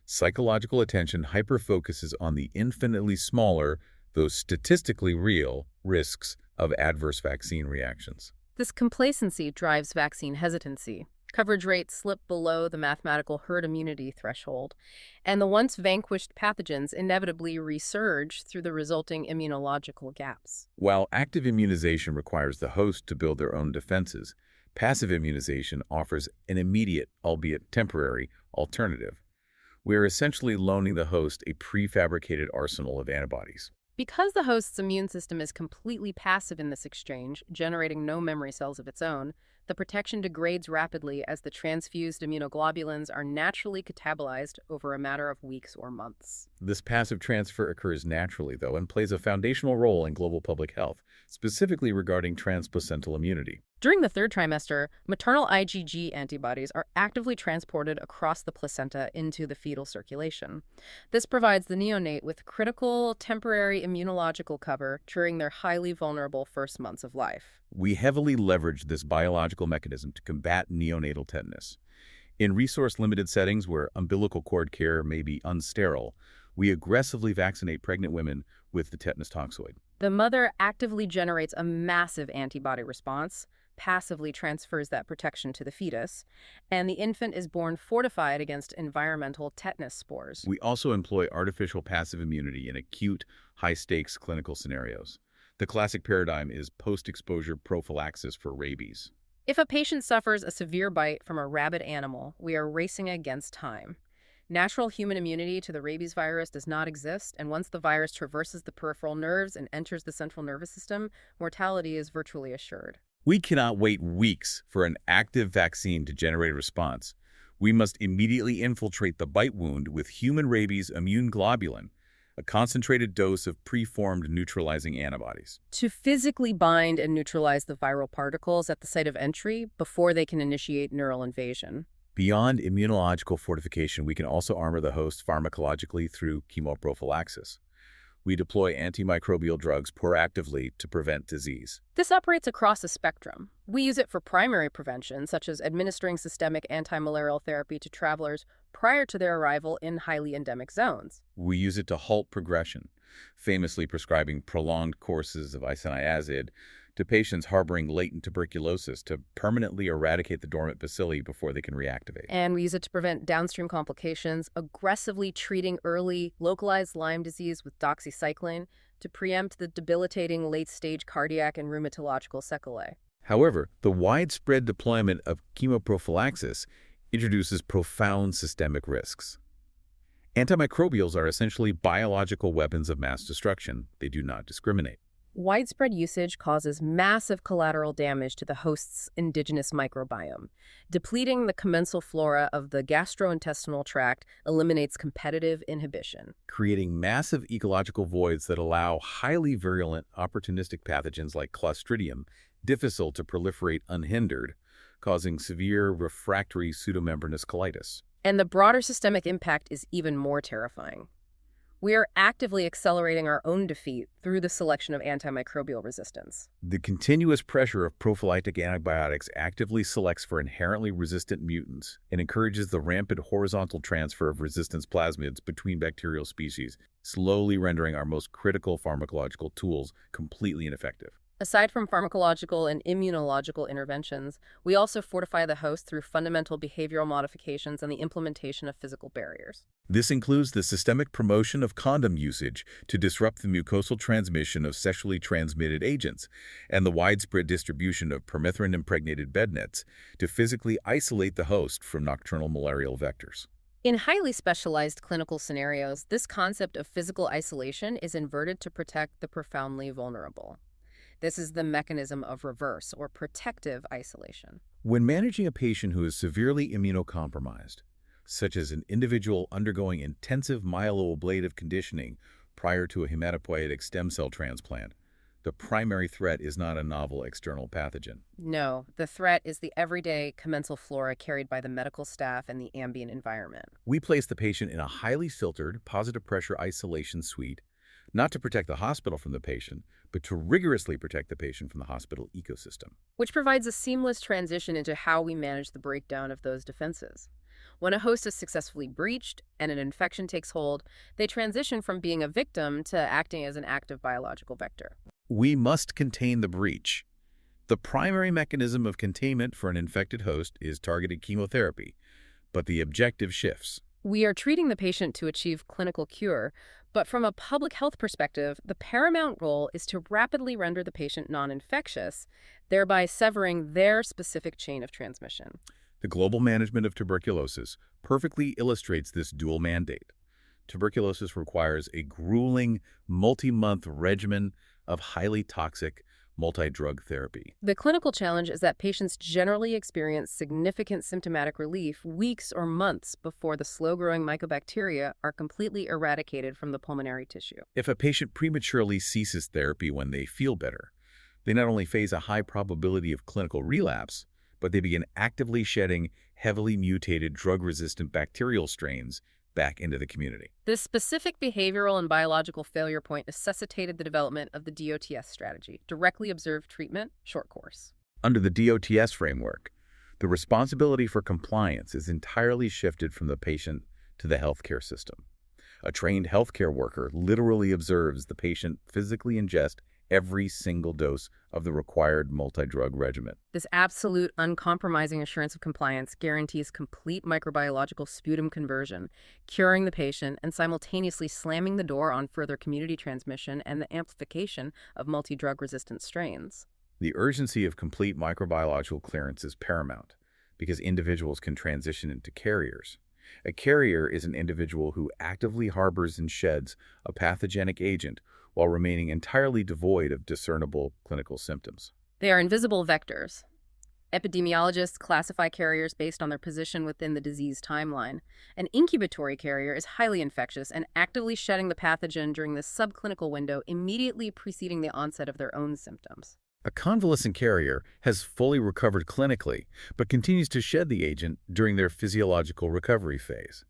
psychological attention hyperfocuses on the infinitely smaller, though statistically real, risks of adverse vaccine reactions. This complacency drives vaccine hesitancy. Coverage rates slip below the mathematical herd immunity threshold, and the once vanquished pathogens inevitably resurge through the resulting immunological gaps. While active immunization requires the host to build their own defenses, passive immunization offers an immediate, albeit temporary, alternative. We are essentially loaning the host a prefabricated arsenal of antibodies. Because the host's immune system is completely passive in this exchange, generating no memory cells of its own, the protection degrades rapidly as the transfused immunoglobulins are naturally catabolized over a matter of weeks or months. This passive transfer occurs naturally, though, and plays a foundational role in global public health, specifically regarding transplacental immunity. During the third trimester, maternal IgG antibodies are actively transported across the placenta into the fetal circulation. This provides the neonate with critical temporary immunological cover during their highly vulnerable first months of life. We heavily leverage this biological mechanism to combat neonatal tetanus. In resource-limited settings where umbilical cord care may be unsterile, we aggressively vaccinate pregnant women with the tetanus toxoid. The mother actively generates a massive antibody response, passively transfers that protection to the fetus, and the infant is born fortified against environmental tetanus spores. We also employ artificial passive immunity in acute, high-stakes clinical scenarios. The classic paradigm is post-exposure prophylaxis for rabies. If a patient suffers a severe bite from a rabid animal, we are racing against time. Natural human immunity to the rabies virus does not exist, and once the virus traverses the peripheral nerves and enters the central nervous system, mortality is virtually assured. We cannot wait weeks for an active vaccine to generate a response. We must immediately infiltrate the bite wound with human rabies immune globulin, a concentrated dose of preformed neutralizing antibodies. To physically bind and neutralize the viral particles at the site of entry before they can initiate neural invasion. Beyond immunological fortification, we can also armor the host pharmacologically through chemoprophylaxis. We deploy antimicrobial drugs proactively to prevent disease. This operates across a spectrum. We use it for primary prevention, such as administering systemic antimalarial therapy to travelers prior to their arrival in highly endemic zones. We use it to halt progression, famously prescribing prolonged courses of isoniazid to patients harboring latent tuberculosis to permanently eradicate the dormant bacilli before they can reactivate. And we use it to prevent downstream complications, aggressively treating early localized Lyme disease with doxycycline to preempt the debilitating late-stage cardiac and rheumatological sequelae. However, the widespread deployment of chemoprophylaxis introduces profound systemic risks. Antimicrobials are essentially biological weapons of mass destruction. They do not discriminate. Widespread usage causes massive collateral damage to the host's indigenous microbiome. Depleting the commensal flora of the gastrointestinal tract eliminates competitive inhibition, Creating massive ecological voids that allow highly virulent, opportunistic pathogens like Clostridium difficile to proliferate unhindered, causing severe refractory pseudomembranous colitis. and the broader systemic impact is even more terrifying. We are actively accelerating our own defeat through the selection of antimicrobial resistance. The continuous pressure of prophylactic antibiotics actively selects for inherently resistant mutants and encourages the rampant horizontal transfer of resistance plasmids between bacterial species, slowly rendering our most critical pharmacological tools completely ineffective. Aside from pharmacological and immunological interventions, we also fortify the host through fundamental behavioral modifications and the implementation of physical barriers. This includes the systemic promotion of condom usage to disrupt the mucosal transmission of sexually transmitted agents, and the widespread distribution of permethrin-impregnated bed nets to physically isolate the host from nocturnal malarial vectors. In highly specialized clinical scenarios, this concept of physical isolation is inverted to protect the profoundly vulnerable. This is the mechanism of reverse or protective isolation. When managing a patient who is severely immunocompromised, such as an individual undergoing intensive myeloablative conditioning prior to a hematopoietic stem cell transplant, the primary threat is not a novel external pathogen. No, the threat is the everyday commensal flora carried by the medical staff and the ambient environment. We place the patient in a highly filtered, positive pressure isolation suite, not to protect the hospital from the patient, but to rigorously protect the patient from the hospital ecosystem. Which provides a seamless transition into how we manage the breakdown of those defenses. When a host is successfully breached and an infection takes hold, they transition from being a victim to acting as an active biological vector. We must contain the breach. The primary mechanism of containment for an infected host is targeted chemotherapy, but the objective shifts. We are treating the patient to achieve clinical cure, but from a public health perspective, the paramount goal is to rapidly render the patient non-infectious, thereby severing their specific chain of transmission. The global management of tuberculosis perfectly illustrates this dual mandate. Tuberculosis requires a grueling, multi-month regimen of highly toxic multi-drug therapy. The clinical challenge is that patients generally experience significant symptomatic relief weeks or months before the slow-growing mycobacteria are completely eradicated from the pulmonary tissue. If a patient prematurely ceases therapy when they feel better, they not only face a high probability of clinical relapse, but they begin actively shedding heavily mutated drug-resistant bacterial strains back into the community. This specific behavioral and biological failure point necessitated the development of the DOTS strategy, directly observed treatment, short course. Under the DOTS framework, the responsibility for compliance is entirely shifted from the patient to the healthcare system. A trained healthcare worker literally observes the patient physically ingest every single dose of the required multi-drug regimen. This absolute, uncompromising assurance of compliance guarantees complete microbiological sputum conversion, curing the patient and simultaneously slamming the door on further community transmission and the amplification of multi-drug resistant strains. The urgency of complete microbiological clearance is paramount because individuals can transition into carriers. A carrier is an individual who actively harbors and sheds a pathogenic agent while remaining entirely devoid of discernible clinical symptoms. They are invisible vectors. Epidemiologists classify carriers based on their position within the disease timeline. An incubatory carrier is highly infectious and actively shedding the pathogen during the subclinical window immediately preceding the onset of their own symptoms. A convalescent carrier has fully recovered clinically, but continues to shed the agent during their physiological recovery phase.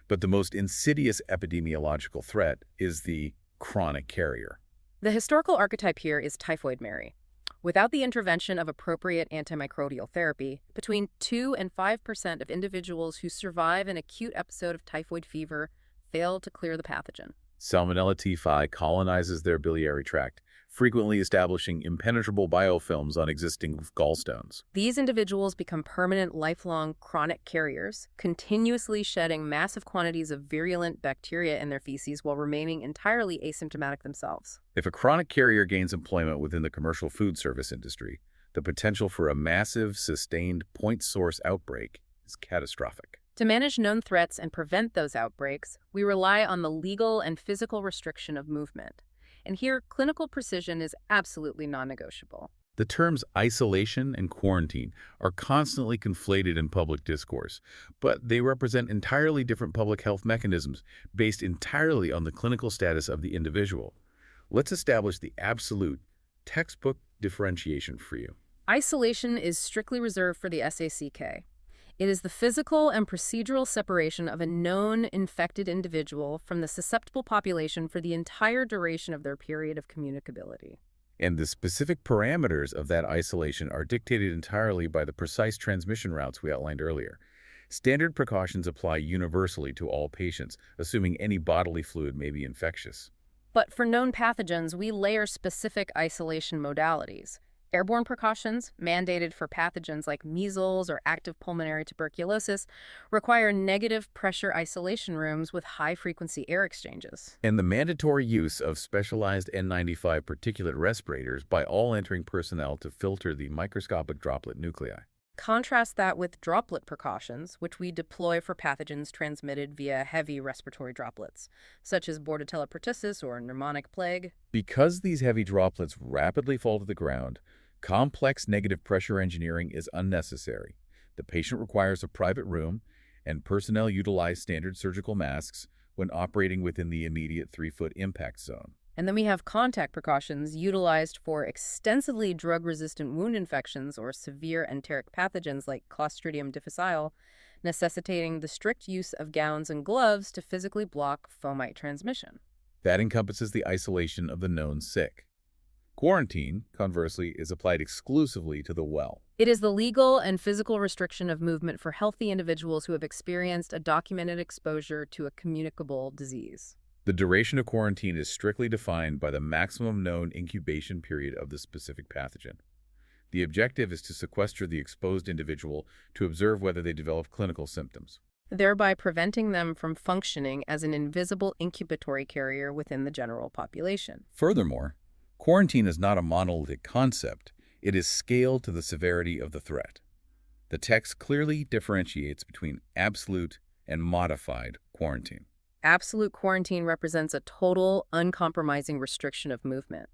But the most insidious epidemiological threat is the chronic carrier. The historical archetype here is Typhoid Mary. Without the intervention of appropriate antimicrobial therapy, between 2 and 5% of individuals who survive an acute episode of typhoid fever fail to clear the pathogen. Salmonella typhi colonizes their biliary tract, frequently establishing impenetrable biofilms on existing gallstones. These individuals become permanent, lifelong, chronic carriers, continuously shedding massive quantities of virulent bacteria in their feces while remaining entirely asymptomatic themselves. If a chronic carrier gains employment within the commercial food service industry, the potential for a massive, sustained point source outbreak is catastrophic. To manage known threats and prevent those outbreaks, we rely on the legal and physical restriction of movement. And here, clinical precision is absolutely non-negotiable. The terms isolation and quarantine are constantly conflated in public discourse, but they represent entirely different public health mechanisms based entirely on the clinical status of the individual. Let's establish the absolute textbook differentiation for you. Isolation is strictly reserved for the SACK. It is the physical and procedural separation of a known infected individual from the susceptible population for the entire duration of their period of communicability. And the specific parameters of that isolation are dictated entirely by the precise transmission routes we outlined earlier. Standard precautions apply universally to all patients, assuming any bodily fluid may be infectious. But for known pathogens, we layer specific isolation modalities. Airborne precautions, mandated for pathogens like measles or active pulmonary tuberculosis, require negative pressure isolation rooms with high-frequency air exchanges. And the mandatory use of specialized N95 particulate respirators by all entering personnel to filter the microscopic droplet nuclei. Contrast that with droplet precautions, which we deploy for pathogens transmitted via heavy respiratory droplets, such as Bordetella pertussis or pneumonic plague. Because these heavy droplets rapidly fall to the ground, complex negative pressure engineering is unnecessary. The patient requires a private room, and personnel utilize standard surgical masks when operating within the immediate 3-foot impact zone. And then we have contact precautions utilized for extensively drug-resistant wound infections or severe enteric pathogens like Clostridium difficile, necessitating the strict use of gowns and gloves to physically block fomite transmission. That encompasses the isolation of the known sick. Quarantine, conversely, is applied exclusively to the well. It is the legal and physical restriction of movement for healthy individuals who have experienced a documented exposure to a communicable disease. The duration of quarantine is strictly defined by the maximum known incubation period of the specific pathogen. The objective is to sequester the exposed individual to observe whether they develop clinical symptoms, thereby preventing them from functioning as an invisible incubatory carrier within the general population. Furthermore, quarantine is not a monolithic concept. It is scaled to the severity of the threat. The text clearly differentiates between absolute and modified quarantine. Absolute quarantine represents a total, uncompromising restriction of movement.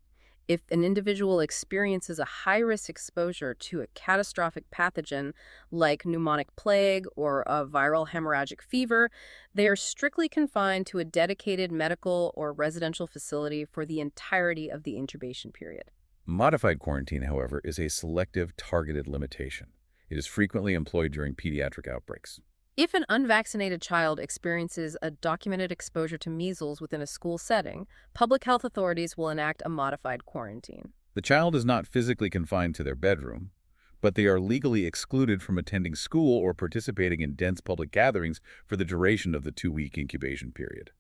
If an individual experiences a high-risk exposure to a catastrophic pathogen like pneumonic plague or a viral hemorrhagic fever, they are strictly confined to a dedicated medical or residential facility for the entirety of the intubation period. Modified quarantine, however, is a selective, targeted limitation. It is frequently employed during pediatric outbreaks. If an unvaccinated child experiences a documented exposure to measles within a school setting, public health authorities will enact a modified quarantine. The child is not physically confined to their bedroom, but they are legally excluded from attending school or participating in dense public gatherings for the duration of the 2-week incubation period.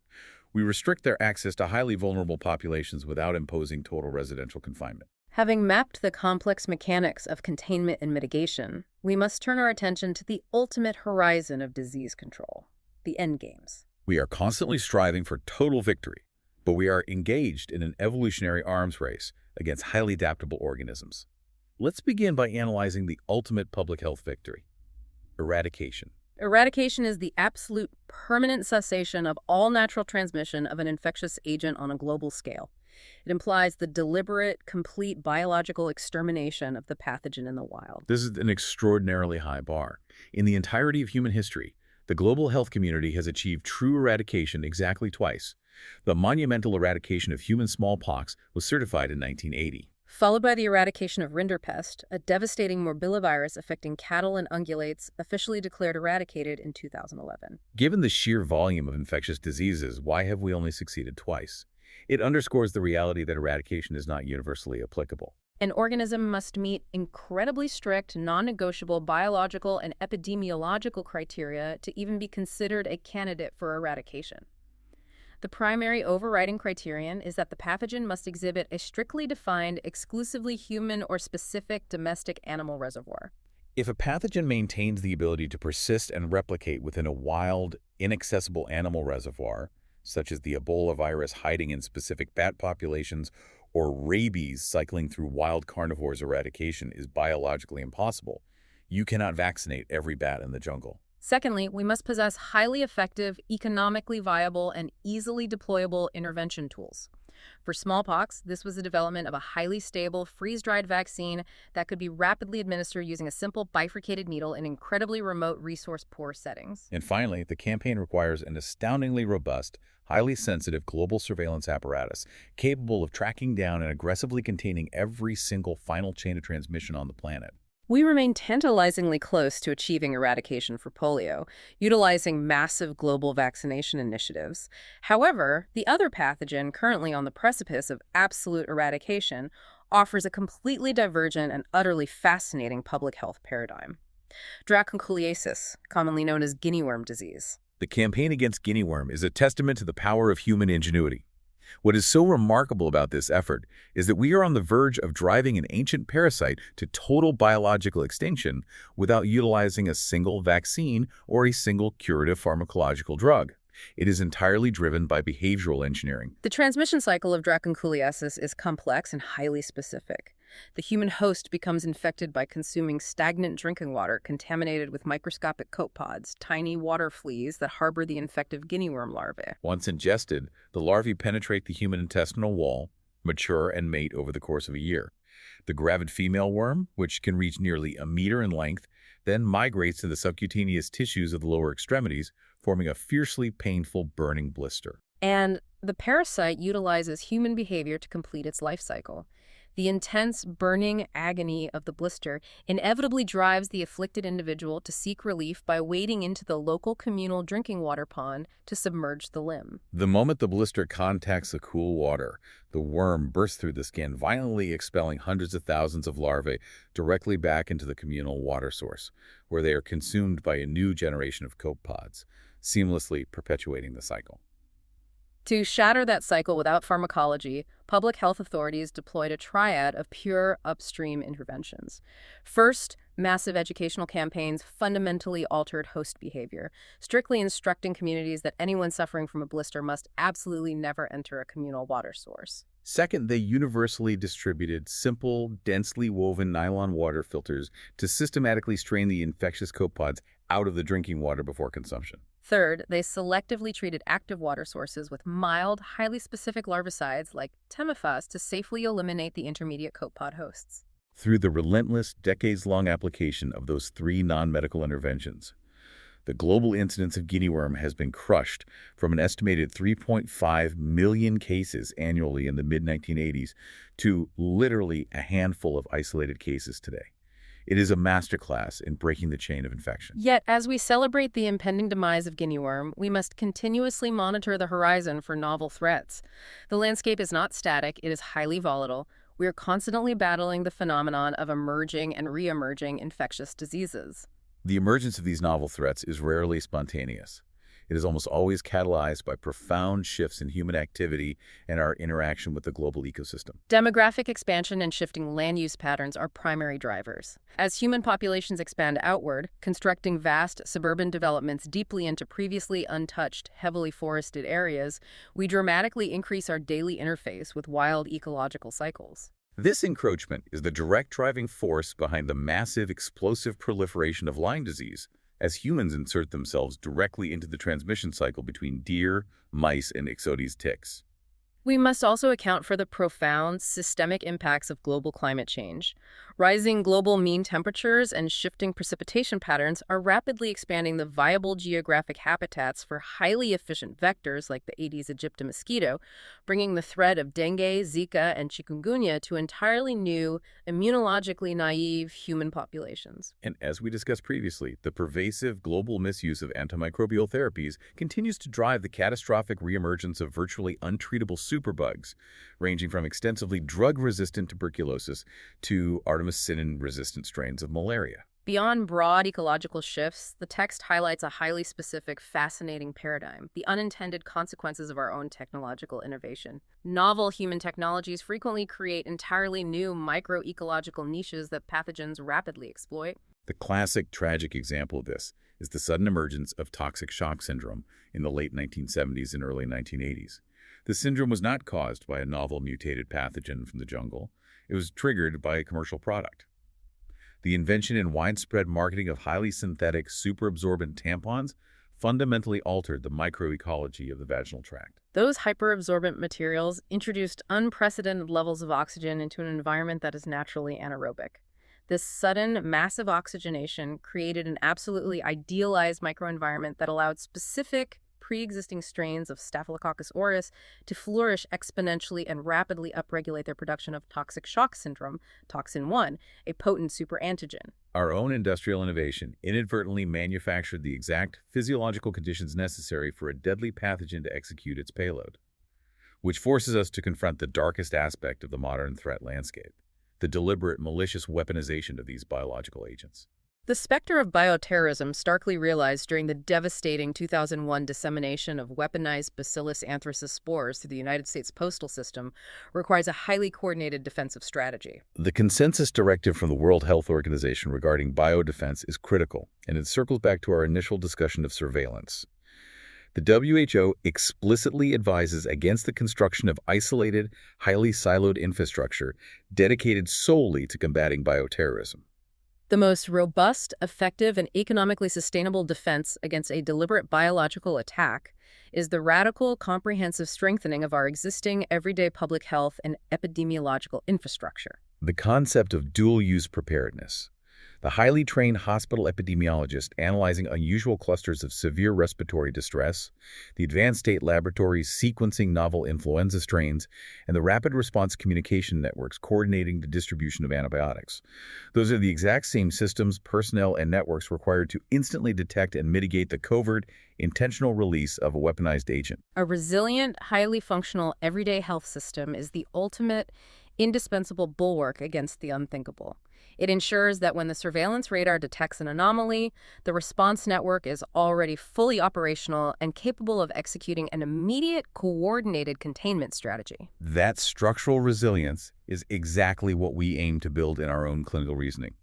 We restrict their access to highly vulnerable populations without imposing total residential confinement. Having mapped the complex mechanics of containment and mitigation, we must turn our attention to the ultimate horizon of disease control, the endgames. We are constantly striving for total victory, but we are engaged in an evolutionary arms race against highly adaptable organisms. Let's begin by analyzing the ultimate public health victory: eradication. Eradication is the absolute permanent cessation of all natural transmission of an infectious agent on a global scale. It implies the deliberate, complete biological extermination of the pathogen in the wild. This is an extraordinarily high bar. In the entirety of human history, the global health community has achieved true eradication exactly twice. The monumental eradication of human smallpox was certified in 1980. Followed by the eradication of rinderpest, a devastating morbillivirus affecting cattle and ungulates, officially declared eradicated in 2011. Given the sheer volume of infectious diseases, why have we only succeeded twice? It underscores the reality that eradication is not universally applicable. An organism must meet incredibly strict, non-negotiable biological and epidemiological criteria to even be considered a candidate for eradication. The primary overriding criterion is that the pathogen must exhibit a strictly defined, exclusively human or specific domestic animal reservoir. If a pathogen maintains the ability to persist and replicate within a wild, inaccessible animal reservoir, such as the Ebola virus hiding in specific bat populations or rabies cycling through wild carnivores, eradication is biologically impossible. You cannot vaccinate every bat in the jungle. Secondly, we must possess highly effective, economically viable, and easily deployable intervention tools. For smallpox, this was the development of a highly stable, freeze-dried vaccine that could be rapidly administered using a simple bifurcated needle in incredibly remote, resource-poor settings. And finally, the campaign requires an astoundingly robust, highly sensitive global surveillance apparatus capable of tracking down and aggressively containing every single final chain of transmission on the planet. We remain tantalizingly close to achieving eradication for polio, utilizing massive global vaccination initiatives. However, the other pathogen currently on the precipice of absolute eradication offers a completely divergent and utterly fascinating public health paradigm: dracunculiasis, commonly known as guinea worm disease. The campaign against guinea worm is a testament to the power of human ingenuity. What is so remarkable about this effort is that we are on the verge of driving an ancient parasite to total biological extinction without utilizing a single vaccine or a single curative pharmacological drug. It is entirely driven by behavioral engineering. The transmission cycle of dracunculiasis is complex and highly specific. The human host becomes infected by consuming stagnant drinking water contaminated with microscopic copepods, tiny water fleas that harbor the infective guinea worm larvae. Once ingested, the larvae penetrate the human intestinal wall, mature, and mate over the course of a year. The gravid female worm, which can reach nearly a meter in length, then migrates to the subcutaneous tissues of the lower extremities, forming a fiercely painful burning blister. And the parasite utilizes human behavior to complete its life cycle. The intense, burning agony of the blister inevitably drives the afflicted individual to seek relief by wading into the local communal drinking water pond to submerge the limb. The moment the blister contacts the cool water, the worm bursts through the skin, violently expelling hundreds of thousands of larvae directly back into the communal water source, where they are consumed by a new generation of copepods, seamlessly perpetuating the cycle. To shatter that cycle without pharmacology, public health authorities deployed a triad of pure upstream interventions. First, massive educational campaigns fundamentally altered host behavior, strictly instructing communities that anyone suffering from a blister must absolutely never enter a communal water source. Second, they universally distributed simple, densely woven nylon water filters to systematically strain the infectious copepods out of the drinking water before consumption. Third, they selectively treated active water sources with mild, highly specific larvicides like Temifas to safely eliminate the intermediate copepod hosts. Through the relentless, decades-long application of those three non-medical interventions, the global incidence of guinea worm has been crushed from an estimated 3.5 million cases annually in the mid-1980s to literally a handful of isolated cases today. It is a masterclass in breaking the chain of infection. Yet, as we celebrate the impending demise of guinea worm, we must continuously monitor the horizon for novel threats. The landscape is not static, it is highly volatile. We are constantly battling the phenomenon of emerging and re-emerging infectious diseases. The emergence of these novel threats is rarely spontaneous. It is almost always catalyzed by profound shifts in human activity and our interaction with the global ecosystem. Demographic expansion and shifting land use patterns are primary drivers. As human populations expand outward, constructing vast suburban developments deeply into previously untouched, heavily forested areas, we dramatically increase our daily interface with wild ecological cycles. This encroachment is the direct driving force behind the massive, explosive proliferation of Lyme disease, as humans insert themselves directly into the transmission cycle between deer, mice, and Ixodes ticks. We must also account for the profound systemic impacts of global climate change. Rising global mean temperatures and shifting precipitation patterns are rapidly expanding the viable geographic habitats for highly efficient vectors like the Aedes aegypti mosquito, bringing the threat of dengue, Zika, and chikungunya to entirely new, immunologically naive human populations. And as we discussed previously, the pervasive global misuse of antimicrobial therapies continues to drive the catastrophic reemergence of virtually untreatable superbugs, ranging from extensively drug-resistant tuberculosis to artemisinin-resistant strains of malaria. Beyond broad ecological shifts, the text highlights a highly specific, fascinating paradigm, the unintended consequences of our own technological innovation. Novel human technologies frequently create entirely new microecological niches that pathogens rapidly exploit. The classic tragic example of this is the sudden emergence of toxic shock syndrome in the late 1970s and early 1980s. The syndrome was not caused by a novel mutated pathogen from the jungle. It was triggered by a commercial product. The invention and widespread marketing of highly synthetic, superabsorbent tampons fundamentally altered the microecology of the vaginal tract. Those hyperabsorbent materials introduced unprecedented levels of oxygen into an environment that is naturally anaerobic. This sudden, massive oxygenation created an absolutely idealized microenvironment that allowed specific, pre-existing strains of Staphylococcus aureus to flourish exponentially and rapidly upregulate their production of toxic shock syndrome, toxin 1, a potent superantigen. Our own industrial innovation inadvertently manufactured the exact physiological conditions necessary for a deadly pathogen to execute its payload, which forces us to confront the darkest aspect of the modern threat landscape, the deliberate, malicious weaponization of these biological agents. The specter of bioterrorism, starkly realized during the devastating 2001 dissemination of weaponized Bacillus anthracis spores through the United States postal system, requires a highly coordinated defensive strategy. The consensus directive from the World Health Organization regarding biodefense is critical, and it circles back to our initial discussion of surveillance. The WHO explicitly advises against the construction of isolated, highly siloed infrastructure dedicated solely to combating bioterrorism. The most robust, effective, and economically sustainable defense against a deliberate biological attack is the radical, comprehensive strengthening of our existing everyday public health and epidemiological infrastructure. The concept of dual-use preparedness. The highly trained hospital epidemiologist analyzing unusual clusters of severe respiratory distress, the advanced state laboratories sequencing novel influenza strains, and the rapid response communication networks coordinating the distribution of antibiotics. Those are the exact same systems, personnel, and networks required to instantly detect and mitigate the covert, intentional release of a weaponized agent. A resilient, highly functional everyday health system is the ultimate, indispensable bulwark against the unthinkable. It ensures that when the surveillance radar detects an anomaly, the response network is already fully operational and capable of executing an immediate, coordinated containment strategy. That structural resilience is exactly what we aim to build in our own clinical reasoning.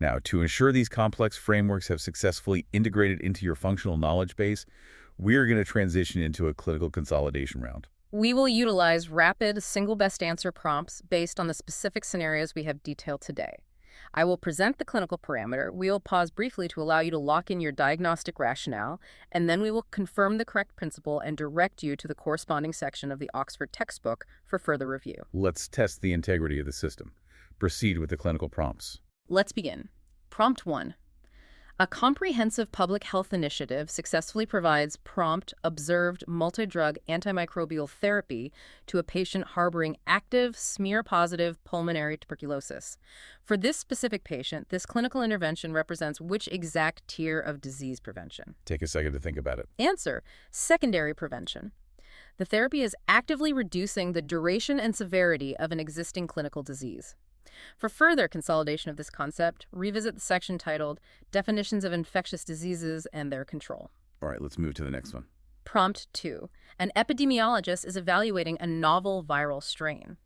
Now, to ensure these complex frameworks have successfully integrated into your functional knowledge base, we are going to transition into a clinical consolidation round. We will utilize rapid, single best answer prompts based on the specific scenarios we have detailed today. I will present the clinical parameter, we will pause briefly to allow you to lock in your diagnostic rationale, and then we will confirm the correct principle and direct you to the corresponding section of the Oxford textbook for further review. Let's test the integrity of the system. Proceed with the clinical prompts. Let's begin. Prompt 1. A comprehensive public health initiative successfully provides prompt, observed, multi-drug antimicrobial therapy to a patient harboring active, smear-positive pulmonary tuberculosis. For this specific patient, this clinical intervention represents which exact tier of disease prevention? Take a second to think about it. Answer: secondary prevention. The therapy is actively reducing the duration and severity of an existing clinical disease. For further consolidation of this concept, revisit the section titled Definitions of Infectious Diseases and Their Control. All right, let's move to the next one. Prompt 2. An epidemiologist is evaluating a novel viral strain.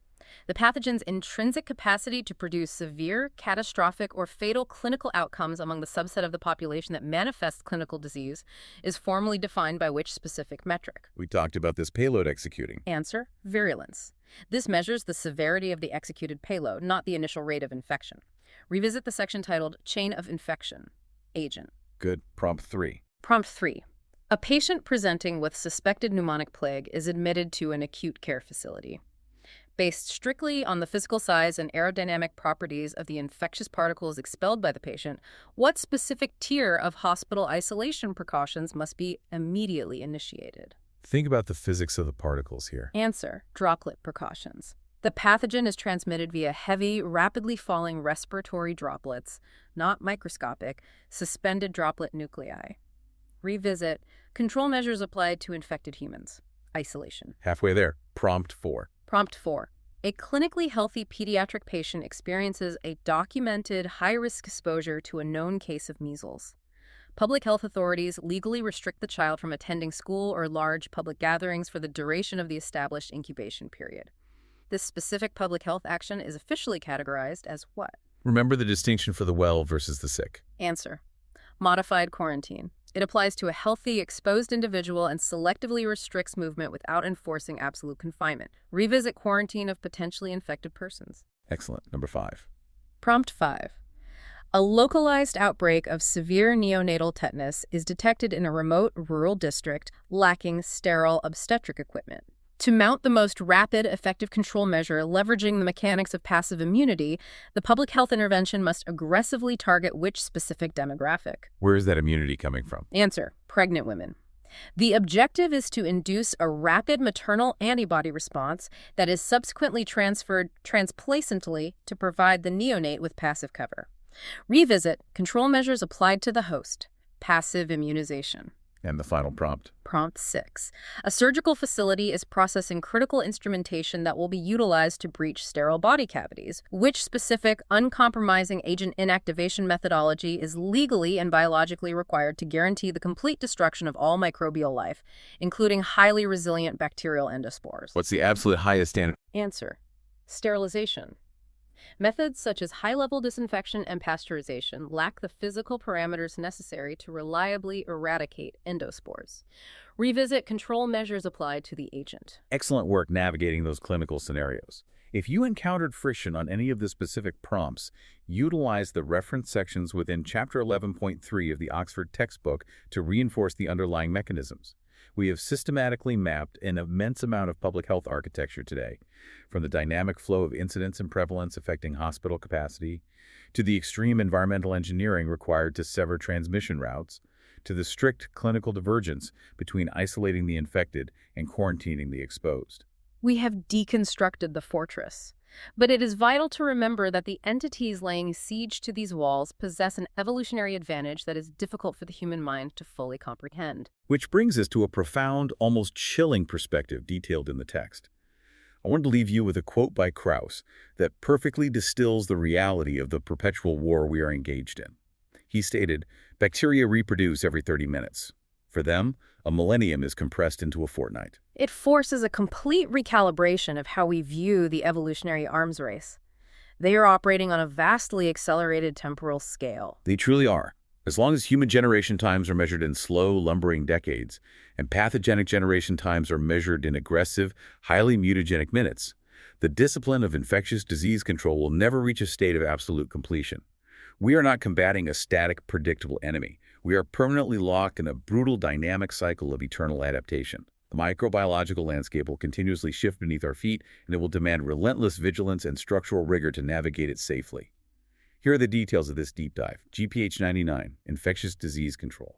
The pathogen's intrinsic capacity to produce severe, catastrophic, or fatal clinical outcomes among the subset of the population that manifests clinical disease is formally defined by which specific metric? We talked about this payload executing. Answer: virulence. This measures the severity of the executed payload, not the initial rate of infection. Revisit the section titled Chain of Infection. Agent. Good. Prompt 3. Prompt 3. A patient presenting with suspected pneumonic plague is admitted to an acute care facility. Based strictly on the physical size and aerodynamic properties of the infectious particles expelled by the patient, what specific tier of hospital isolation precautions must be immediately initiated? Think about the physics of the particles here. Answer: droplet precautions. The pathogen is transmitted via heavy, rapidly falling respiratory droplets, not microscopic, suspended droplet nuclei. Revisit: control measures applied to infected humans. Isolation. Halfway there. Prompt 4. Prompt 4. A clinically healthy pediatric patient experiences a documented high-risk exposure to a known case of measles. Public health authorities legally restrict the child from attending school or large public gatherings for the duration of the established incubation period. This specific public health action is officially categorized as what? Remember the distinction for the well versus the sick. Answer: modified quarantine. It applies to a healthy, exposed individual and selectively restricts movement without enforcing absolute confinement. Revisit quarantine of potentially infected persons. Excellent. Number 5. Prompt 5. A localized outbreak of severe neonatal tetanus is detected in a remote rural district lacking sterile obstetric equipment. To mount the most rapid, effective control measure leveraging the mechanics of passive immunity, the public health intervention must aggressively target which specific demographic? Where is that immunity coming from? Answer: pregnant women. The objective is to induce a rapid maternal antibody response that is subsequently transferred transplacentally to provide the neonate with passive cover. Revisit: control measures applied to the host. Passive immunization. And the final prompt. Prompt 6. A surgical facility is processing critical instrumentation that will be utilized to breach sterile body cavities. Which specific, uncompromising agent inactivation methodology is legally and biologically required to guarantee the complete destruction of all microbial life, including highly resilient bacterial endospores? What's the absolute highest standard? Answer: sterilization. Methods such as high-level disinfection and pasteurization lack the physical parameters necessary to reliably eradicate endospores. Revisit control measures applied to the agent. Excellent work navigating those clinical scenarios. If you encountered friction on any of the specific prompts, utilize the reference sections within Chapter 11.3 of the Oxford textbook to reinforce the underlying mechanisms. We have systematically mapped an immense amount of public health architecture today, from the dynamic flow of incidence and prevalence affecting hospital capacity, to the extreme environmental engineering required to sever transmission routes, to the strict clinical divergence between isolating the infected and quarantining the exposed. We have deconstructed the fortress. But it is vital to remember that the entities laying siege to these walls possess an evolutionary advantage that is difficult for the human mind to fully comprehend. Which brings us to a profound, almost chilling perspective detailed in the text. I wanted to leave you with a quote by Krauss that perfectly distills the reality of the perpetual war we are engaged in. He stated, "Bacteria reproduce every 30 minutes. For them, a millennium is compressed into a fortnight." It forces a complete recalibration of how we view the evolutionary arms race. They are operating on a vastly accelerated temporal scale. They truly are. As long as human generation times are measured in slow, lumbering decades, and pathogenic generation times are measured in aggressive, highly mutagenic minutes, the discipline of infectious disease control will never reach a state of absolute completion. We are not combating a static, predictable enemy. We are permanently locked in a brutal, dynamic cycle of eternal adaptation. The microbiological landscape will continuously shift beneath our feet, and it will demand relentless vigilance and structural rigor to navigate it safely. Here are the details of this deep dive. GPH 99, infectious disease control.